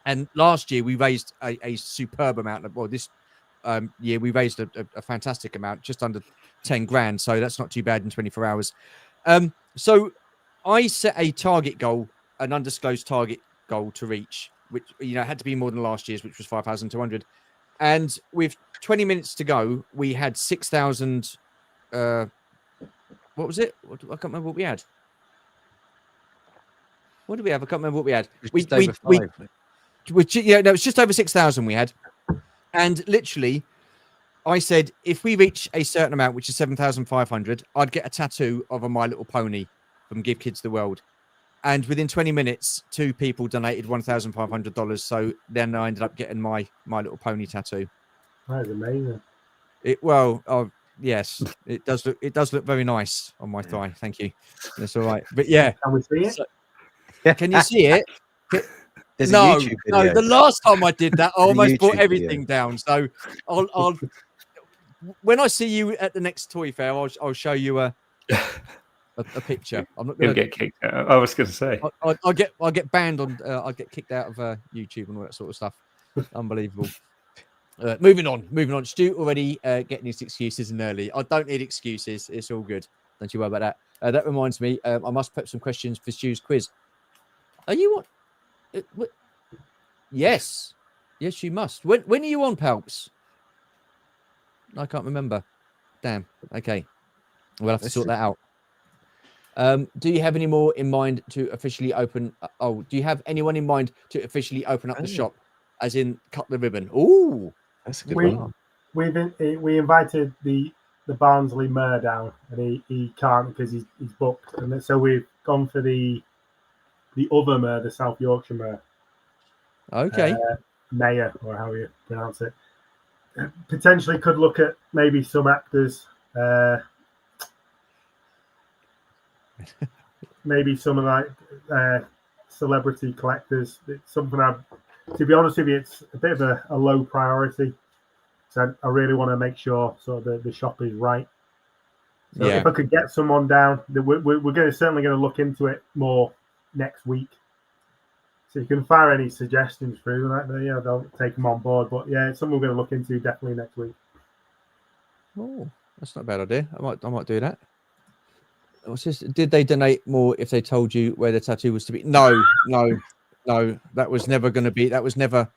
and last year we raised a superb amount. This year we raised a fantastic amount, just under 10 grand. So that's not too bad in 24 hours. So I set a target goal, an undisclosed target goal to reach, which had to be more than last year's, which was 5,200. And with 20 minutes to go, we had 6,000. What was it? I can't remember what we had. What did we have? I can't remember what we had. It was just over 6,000 we had. And literally, I said, if we reach a certain amount, which is 7,500, I'd get a tattoo of a My Little Pony from Give Kids the World. And within 20 minutes, 2 people donated $1,500. So then I ended up getting my Little Pony tattoo. That is amazing. Yes, it does look very nice on my thigh. Thank you. That's all right. But yeah, can we see it? Can you see it? No. The last time I did that, I almost brought everything down. So I'll when I see you at the next toy fair, I'll show you a picture. I'm not going to get kicked out. I was going to say I'll get banned on. I'll get kicked out of YouTube and all that sort of stuff. Unbelievable. Moving on. Stu already getting his excuses in early. I don't need excuses. It's all good. Don't you worry about that. That reminds me. I must put some questions for Stu's quiz. Are you on? Yes, you must. When are you on, Palps? I can't remember. Damn. Okay, we'll have to sort that out. Do you have any more in mind to officially open? Do you have anyone in mind to officially open up the shop, as in cut the ribbon? Ooh, that's a good one. We invited the Barnsley Mayor down, and he can't because he's booked, and so we've gone for the other Mayor, the South Yorkshire Mayor. Okay. Mayor, or how you pronounce it. Potentially could look at maybe some actors. Maybe some of like celebrity collectors. It's something to be honest with you, it's a bit of a low priority. So I really want to make sure sort of the shop is right. So if I could get someone down, we're certainly going to look into it more next week. So you can fire any suggestions through, like they'll take them on board. But yeah, it's something we're going to look into definitely next week. Oh, that's not a bad idea. I might do that. What's this? Did they donate more if they told you where the tattoo was to be? No. That was never going to be. That was never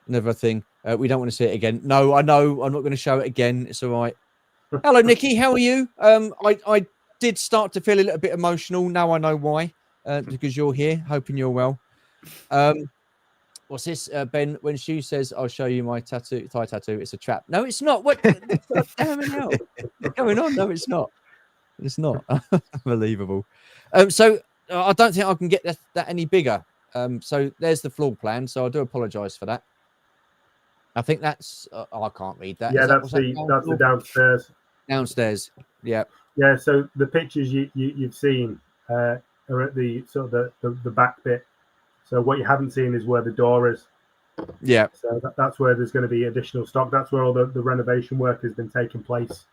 a thing. We don't want to see it again. No, I know. I'm not going to show it again. It's all right. Hello, Nikki. How are you? I did start to feel a little bit emotional. Now I know why. Because you're here. Hoping you're well. What's this, Ben? When Shu says, "I'll show you my thigh tattoo," it's a trap. No, it's not. What? Damn it, hell. What's going on? No, it's not. It's not. Unbelievable. So I don't think I can get that any bigger. So there's the floor plan. So I do apologise for that. I think that's. I can't read that. Yeah, that's the downstairs. Downstairs. Yeah. Yeah. So the pictures you've seen are at the sort of the back bit. So what you haven't seen is where the door is. Yeah. So that's where there's going to be additional stock. That's where all the renovation work has been taking place.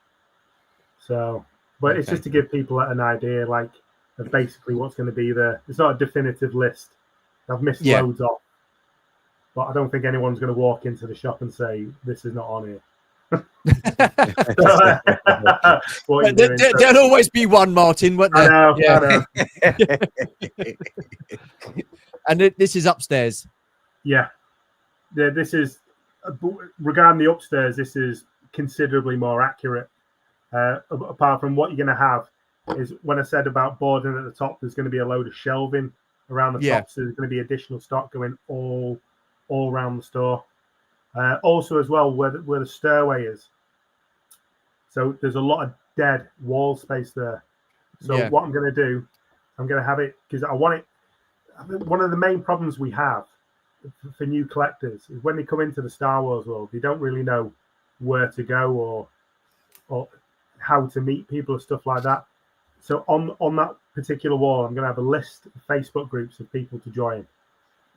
So, but it's just to give people an idea, like, of basically what's going to be there. It's not a definitive list. I've missed loads off, but I don't think anyone's going to walk into the shop and say this is not on here. There'll always be one, Martin. Won't there? I know. And this is upstairs. Yeah. This is, regarding the upstairs, this is considerably more accurate. Apart from what you're going to have is, when I said about boarding at the top, there's going to be a load of shelving around the top. So there's going to be additional stock going all around the store. Also, as well, where the stairway is. So there's a lot of dead wall space there. So what I'm going to do, I'm going to have it, because I want it. One of the main problems we have for new collectors is when they come into the Star Wars world, they don't really know where to go or how to meet people or stuff like that. So on that particular wall, I'm going to have a list of Facebook groups of people to join.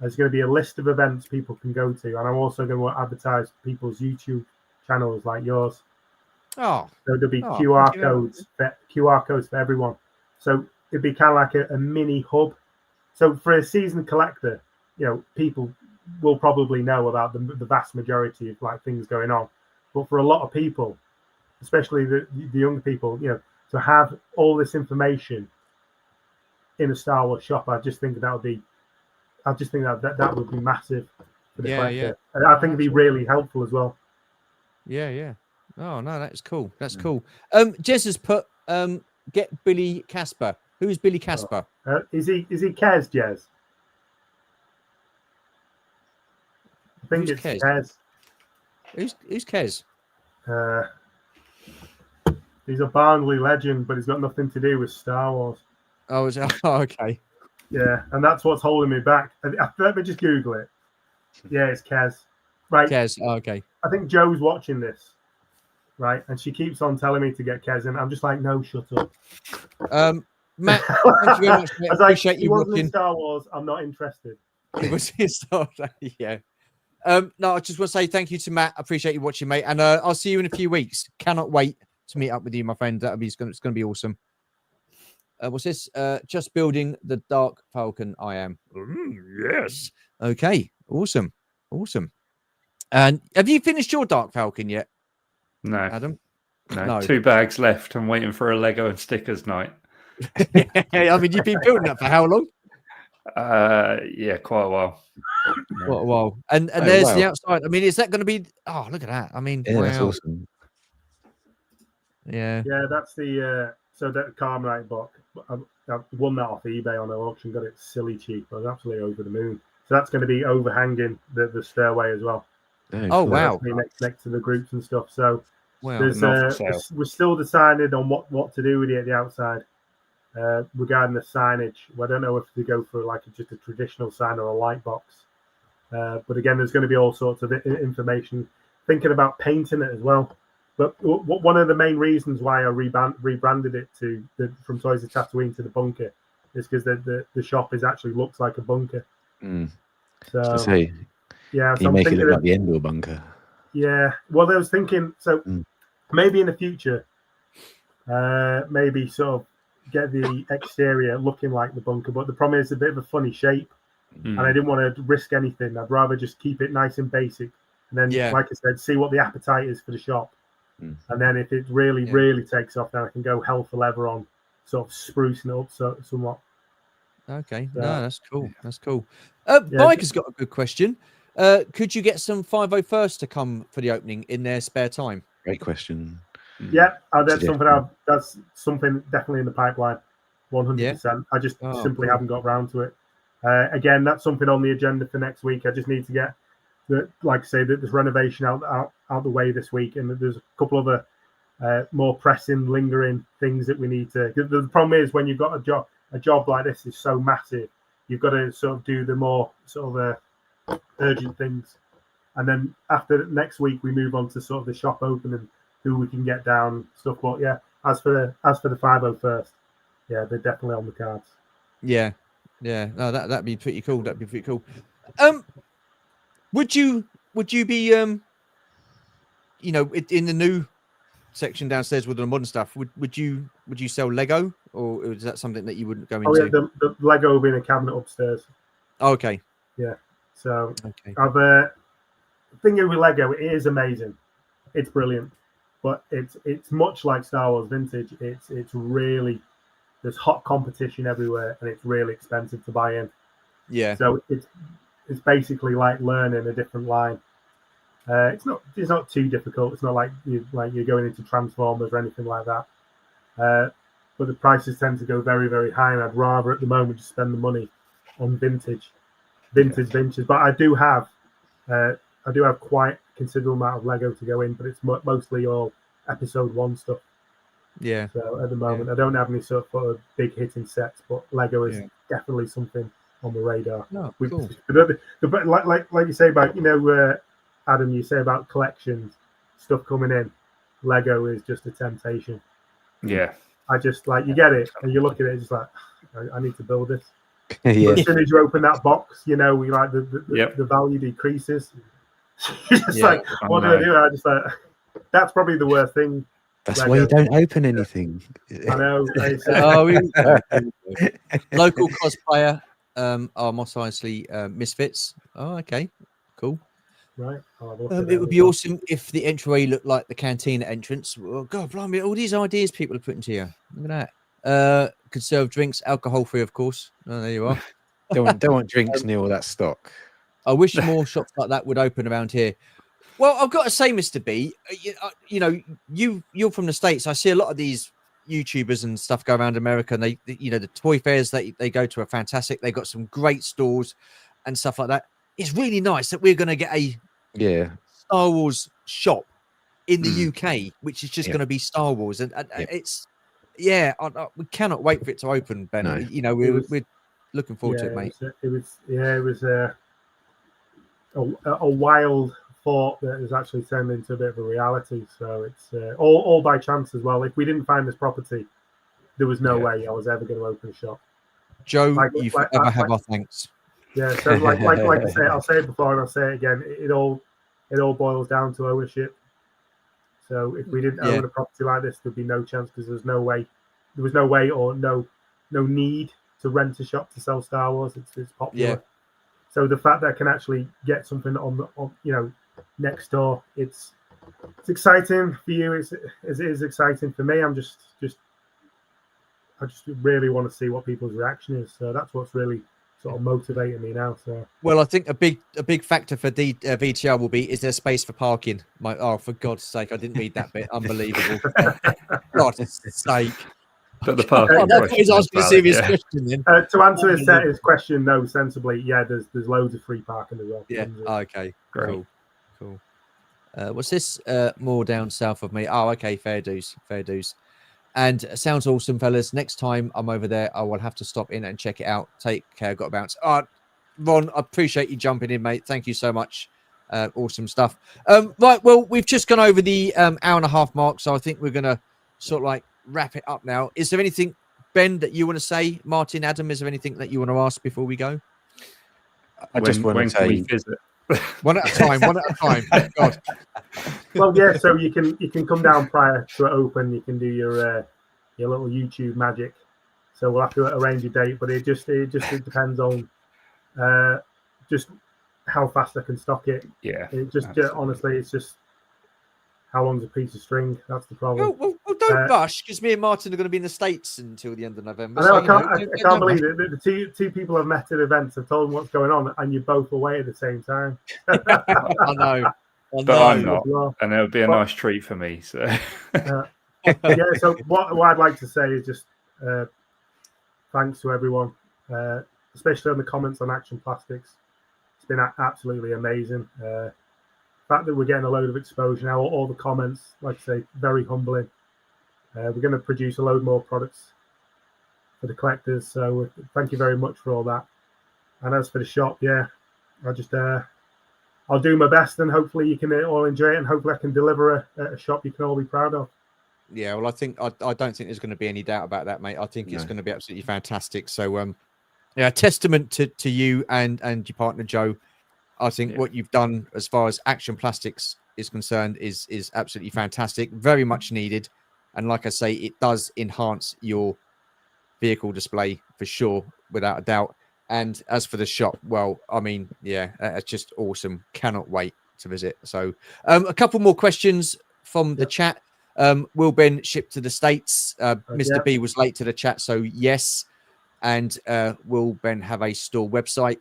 There's going to be a list of events people can go to, and I'm also going to advertise people's YouTube channels like yours. Oh, so there'll be QR codes for everyone. So it'd be kind of like a mini hub. So for a seasoned collector, people will probably know about the vast majority of like things going on. But for a lot of people, especially the younger people, to have all this information in a Star Wars shop, I just think that would be massive for the collector. Yeah. And I think it'd be really helpful as well. Yeah. Oh no, that's cool. That's cool. Jez has put get Billy Casper. Who's Billy Casper? Is he Kez, Jez? I think it's Kez. Who's Kez? He's a Barnsley legend, but he's got nothing to do with Star Wars. Oh, okay. Yeah, and that's what's holding me back. Let me just Google it. Yeah, it's Kez. Right. Kez. Oh, okay. I think Joe's watching this, right? And she keeps on telling me to get Kez, and I'm just like, no, shut up. Matt, thank you very much. Mate. Appreciate you watching. In Star Wars, I'm not interested. It was in Star Wars, yeah. No, I just want to say thank you to Matt. I appreciate you watching, mate. And I'll see you in a few weeks. Cannot wait to meet up with you, my friend. It's going to be awesome. What's this? Just building the Dark Falcon. I am. Yes. Okay. Awesome. And have you finished your Dark Falcon yet? No, Adam. No. 2 bags left. I'm waiting for a Lego and stickers night. I mean, you've been building that for how long? Yeah, quite a while. Quite a while. And there's the outside. I mean, is that going to be? Oh, look at that. I mean, wow. That's awesome. Yeah, that's the so that Carmelite book. I won that off eBay on an auction. Got it silly cheap. I was absolutely over the moon. So that's going to be overhanging the stairway as well. Oh wow! Next to the groups and stuff. So we're still decided on what to do with it at the outside. Regarding the signage, I don't know if to go for just a traditional sign or a light box. But again, there's going to be all sorts of information. Thinking about painting it as well. But one of the main reasons why I rebranded it from Toys of Tatooine to the Bunker is because the shop actually looks like a bunker. So yeah, so you make it look like the Endor bunker. Yeah, well, I was thinking maybe in the future, maybe sort of get the exterior looking like the bunker, but the problem is a bit of a funny shape. and I didn't want to risk anything. I'd rather just keep it nice and basic, and then, like I said, see what the appetite is for the shop. And then if it really takes off, then I can go hell for leather on sort of sprucing it up somewhat. Okay, no, that's cool. That's cool. Mike has got a good question. Could you get some 501st to come for the opening in their spare time? Great question. Yeah, that's something definitely in the pipeline, 100%. I just simply haven't got round to it. Again, that's something on the agenda for next week. I just need to get like I say, this renovation out the way this week, and there's a couple other more pressing, lingering things that we need to. The problem is when you've got a job like this is so massive, you've got to sort of do the more sort of urgent things, and then after next week we move on to sort of the shop opening, who we can get down stuff. But yeah, as for the 501st, yeah, they're definitely on the cards. Yeah, no, that'd be pretty cool. That'd be pretty cool. Would you be in the new section downstairs with the modern stuff? Would you sell Lego, or is that something that you wouldn't go into? Oh yeah, the Lego will be in a cabinet upstairs. Oh, okay. Yeah. So okay. I've thinking with Lego, it is amazing. It's brilliant, but it's much like Star Wars Vintage. It's really, there's hot competition everywhere, and it's really expensive to buy in. Yeah. So it's basically like learning a different line. It's not too difficult. It's not like you're going into Transformers or anything like that. But the prices tend to go very, very high, and I'd rather at the moment just spend the money on vintage. But I do have quite a considerable amount of Lego to go in, but it's mostly all Episode 1 stuff. Yeah. So at the moment, I don't have any sort of big hitting sets, but Lego is definitely something on the radar. Oh, cool. But like you say about Adam, you say about collections, stuff coming in. Lego is just a temptation. Yeah. I just you get it and you look at it, it's just like I need to build this. Yeah. But as soon as you open that box, we like the value decreases. You're just like, what do I do? I just that's probably the worst thing. That's why you don't open anything. I know. Local cosplayer are Mos Eisley Misfits. Oh, okay, cool. Right. It would be awesome if the entryway looked like the canteen entrance. Oh, God, blimey, all these ideas people are putting to you. Look at that. Conserved drinks, alcohol free, of course. Oh, there you are. don't want drinks near all that stock. I wish more shops like that would open around here. Well, I've got to say, Mr. B, you're from the States. I see a lot of these YouTubers and stuff go around America, and they the toy fairs that they go to are fantastic. They've got some great stores and stuff like that. It's really nice that we're going to get a Star Wars shop in the UK, which is just going to be Star Wars, and it's we cannot wait for it to open, Ben. No. We're looking forward to it, mate. It was a wild thought that has actually turned into a bit of a reality. So it's all by chance as well. If we didn't find this property, there was no way I was ever going to open a shop. Joe, you forever have our thanks. Yeah, so like I say, I'll say it before and I'll say it again. It all boils down to ownership. So if we didn't own a property like this, there'd be no chance because there was no way or no need to rent a shop to sell Star Wars. It's popular. Yeah. So the fact that I can actually get something on next door, it's exciting for you as it is exciting for me. I just really want to see what people's reaction is. So that's what's really sort of motivating me now. So well, I think a big factor for VTR will be, is there space for parking? For God's sake, I didn't read that bit. Unbelievable. God's sake. But the parking he's asking a serious question then. To answer his question, no, sensibly, there's loads of free parking as well. Yeah. Okay. Great. Cool. What's this? More down south of me. Oh, okay. Fair dues. And sounds awesome, fellas. Next time I'm over there, I will have to stop in and check it out. Take care. Got to bounce. Ron, I appreciate you jumping in, mate. Thank you so much. Awesome stuff. Right. Well, we've just gone over the hour and a half mark, so I think we're gonna sort of wrap it up now. Is there anything, Ben, that you want to say? Martyn, Adam, is there anything that you want to ask before we go? I just want to say, one at a time. God. Well, yeah. So you can come down prior to it open. You can do your little YouTube magic. So we'll have to arrange a date, but it just depends on just how fast I can stock it. Yeah. It just absolutely. honestly, it's just how long's a piece of string. That's the problem. Well, don't rush, because me and Martyn are going to be in the States until the end of November. I know, So, I can't believe it. The two people I've met at events have told them what's going on, and you're both away at the same time. I know. But I'm not, and it'll be a nice treat for me. So, yeah. So what I'd like to say is just thanks to everyone, especially on the comments on Action Plastics. It's been absolutely amazing. The fact that we're getting a load of exposure now, all the comments, like I say, very humbling. We're going to produce a load more products for the collectors. So thank you very much for all that. And as for the shop, yeah, I'll do my best, and hopefully you can all enjoy it, and hopefully I can deliver a shop you can all be proud of. Yeah, well, I don't think there's going to be any doubt about that, mate. I think it's going to be absolutely fantastic. So, yeah, testament to you and your partner Joe. I think what you've done as far as Action Plastics is concerned is absolutely fantastic, very much needed, and like I say, it does enhance your vehicle display for sure, without a doubt. And as for the shop, well, I mean, yeah, it's just awesome. Cannot wait to visit. So, a couple more questions from the chat. Will Ben ship to the States? Mr. B was late to the chat, so yes. And will Ben have a store website?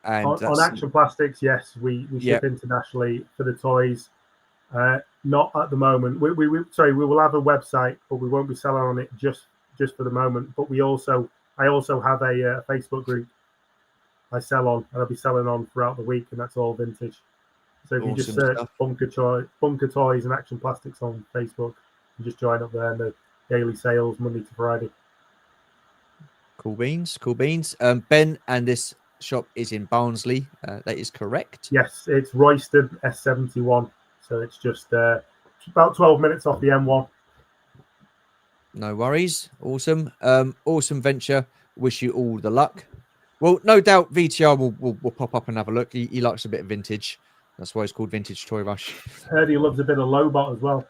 And on Action Plastics, yes, we ship internationally for the toys. Not at the moment. We will have a website, but we won't be selling on it just for the moment. But I also have a Facebook group I sell on, and I'll be selling on throughout the week, and that's all vintage. So if you just search Bunker Toys and Action Plastics on Facebook, you just join up there, and the daily sales Monday to Friday. Cool beans. Ben, and this shop is in Barnsley. That is correct. Yes, it's Royston S71. So it's just about 12 minutes off the M1. No worries. Awesome. Awesome venture. Wish you all the luck. Well, no doubt VTR will pop up and have a look. He likes a bit of vintage. That's why it's called Vintage Toy Rush. Heard he loves a bit of Lobot as well.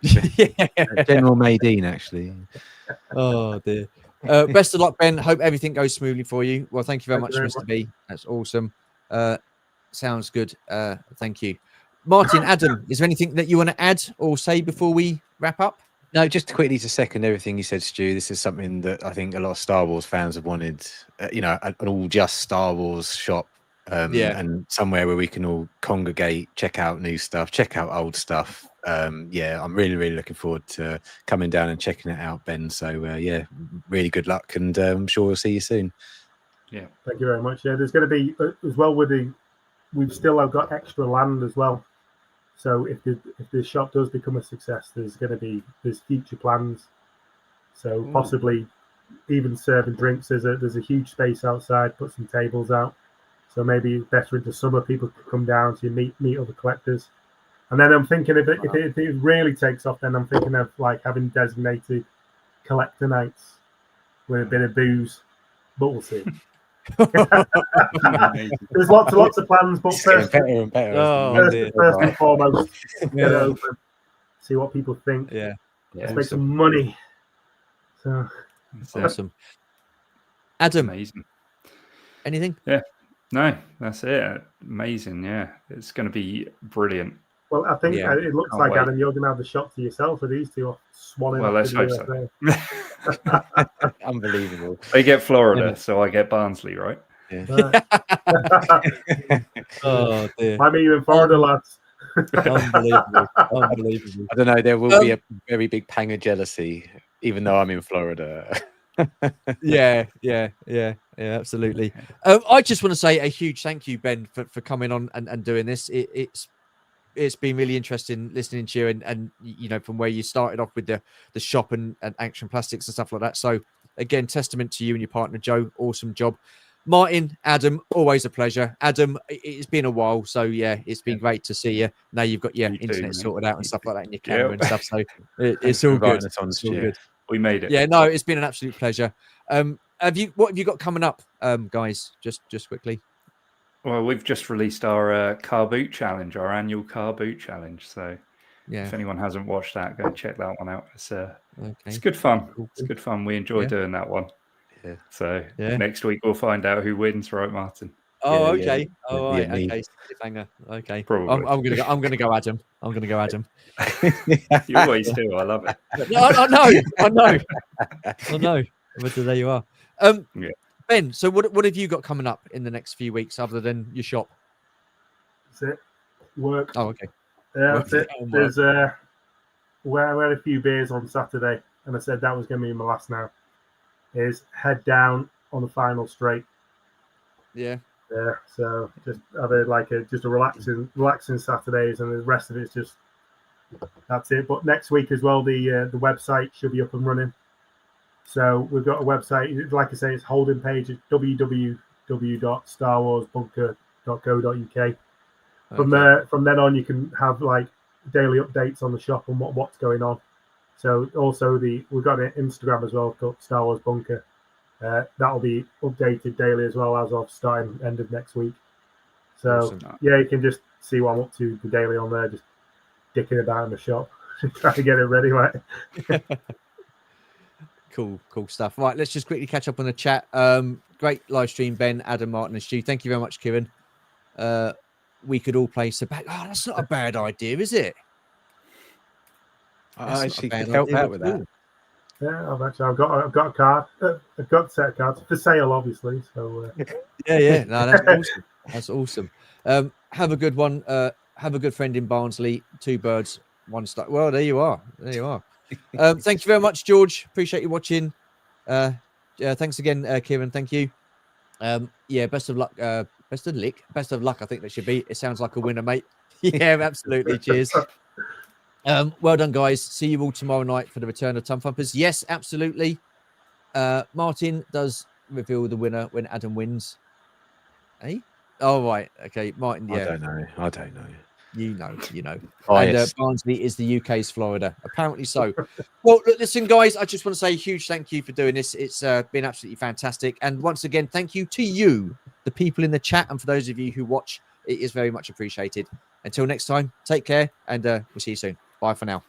General Madine, actually. Oh dear. Best of luck, Ben. Hope everything goes smoothly for you. Well, thank you very much, Mr. B. That's awesome. Sounds good. Thank you. Martyn, Adam, is there anything that you want to add or say before we wrap up? No, just quickly to second everything you said, Stu. This is something that I think a lot of Star Wars fans have wanted. An all just Star Wars shop, and somewhere where we can all congregate, check out new stuff, check out old stuff. I'm really, really looking forward to coming down and checking it out, Ben. So really good luck, and I'm sure we'll see you soon. Yeah, thank you very much. Yeah, there's going to be as well we've still got extra land as well. So if the shop does become a success, there's future plans. So possibly even serving drinks. There's a huge space outside. Put some tables out. So maybe better into summer, people could come down to meet other collectors. And then I'm thinking if it really takes off, then I'm thinking of like having designated collector nights with a bit of booze. But we'll see. There's lots of plans, but first and foremost, get open, see what people think. Let's make some money. So that's awesome. Adam, amazing. Anything? Yeah, no, that's it. Amazing. Yeah, it's going to be brilliant. Well, I think it looks like Adam, you're going to have the shop to yourself with these two swanning. Well, let's hope so. Unbelievable. They get Florida, so I get Barnsley, right? Yeah. Oh dear. I mean, you in Florida, lads. Unbelievable. I don't know. There will be a very big pang of jealousy, even though I'm in Florida. Yeah, absolutely. I just want to say a huge thank you, Ben, for coming on and doing this. It's been really interesting listening to you and from where you started off with the shop and Action Plastics and stuff like that. So again, testament to you and your partner Joe. Awesome job. Martyn, Adam, always a pleasure. Adam, it's been a while, so it's been great to see you. Now you've got your internet sorted out and stuff like that, and your camera and stuff. So it's all good. It's all good. We made it. Yeah, no, it's been an absolute pleasure. What have you got coming up, guys? Just quickly. Well, we've just released our car boot challenge, our annual car boot challenge. So if anyone hasn't watched that, go and check that one out. It's good fun. It's good fun. We enjoy doing that one. Yeah. So Yeah. next week we'll find out who wins, right, Martin? Oh, Yeah, okay. Oh, yeah, right. me. Okay. Cliffhanger. Okay. Probably. I'm gonna go Adam. I'm gonna go Adam. You always do. I love it. No, I know. But there you are. Yeah. Ben, so what have you got coming up in the next few weeks other than your shop? That's it. Work. Oh, okay. Yeah, Work. that's it. Oh, There's we had a few beers on Saturday, and I said that was going to be my last now. Is head down on the final straight. Yeah. Yeah, so just have a relaxing Saturdays, and the rest of it's just that's it. But next week as well, the website should be up and running. So we've got a website, like I say, it's holding page. It's www.starwarsbunker.co.uk. From then on, you can have like daily updates on the shop and what's going on. So also we've got an Instagram as well called Star Wars Bunker. That'll be updated daily as well as of starting end of next week. So Awesome. yeah, you can just see what I'm up to the daily on there, just dicking about in the shop, trying to get it ready, right? Cool stuff. Right, let's just quickly catch up on the chat. Great live stream, Ben, Adam, Martin, and Stu. Thank you very much, Kieran. We could all play Sabak. Oh, that's not a bad idea, is it? I actually could help out with that. Yeah, I've got a card. I've got a set of cards for sale, obviously. So yeah. No, that's awesome. That's awesome. Have a good one. Have a good friend in Barnsley. 2 birds, 1 stone. Well, there you are. Thank you very much, George. Appreciate you watching. Thanks again, Kieran. Thank you. Best of luck. Best of luck. I think that should be. It sounds like a winner, mate. Yeah, absolutely. Cheers. Well done, guys. See you all tomorrow night for the return of Tum Thumpers. Yes, absolutely. Martin does reveal the winner when Adam wins. Eh? Oh, right. Okay, Martin. Yeah. I don't know. You know. Oh, And yes. Barnsley is the UK's Florida. Apparently so. Well, look, listen, guys, I just want to say a huge thank you for doing this. It's been absolutely fantastic. And once again, thank you to you, the people in the chat, and for those of you who watch, it is very much appreciated. Until next time, take care, and we'll see you soon. Bye for now.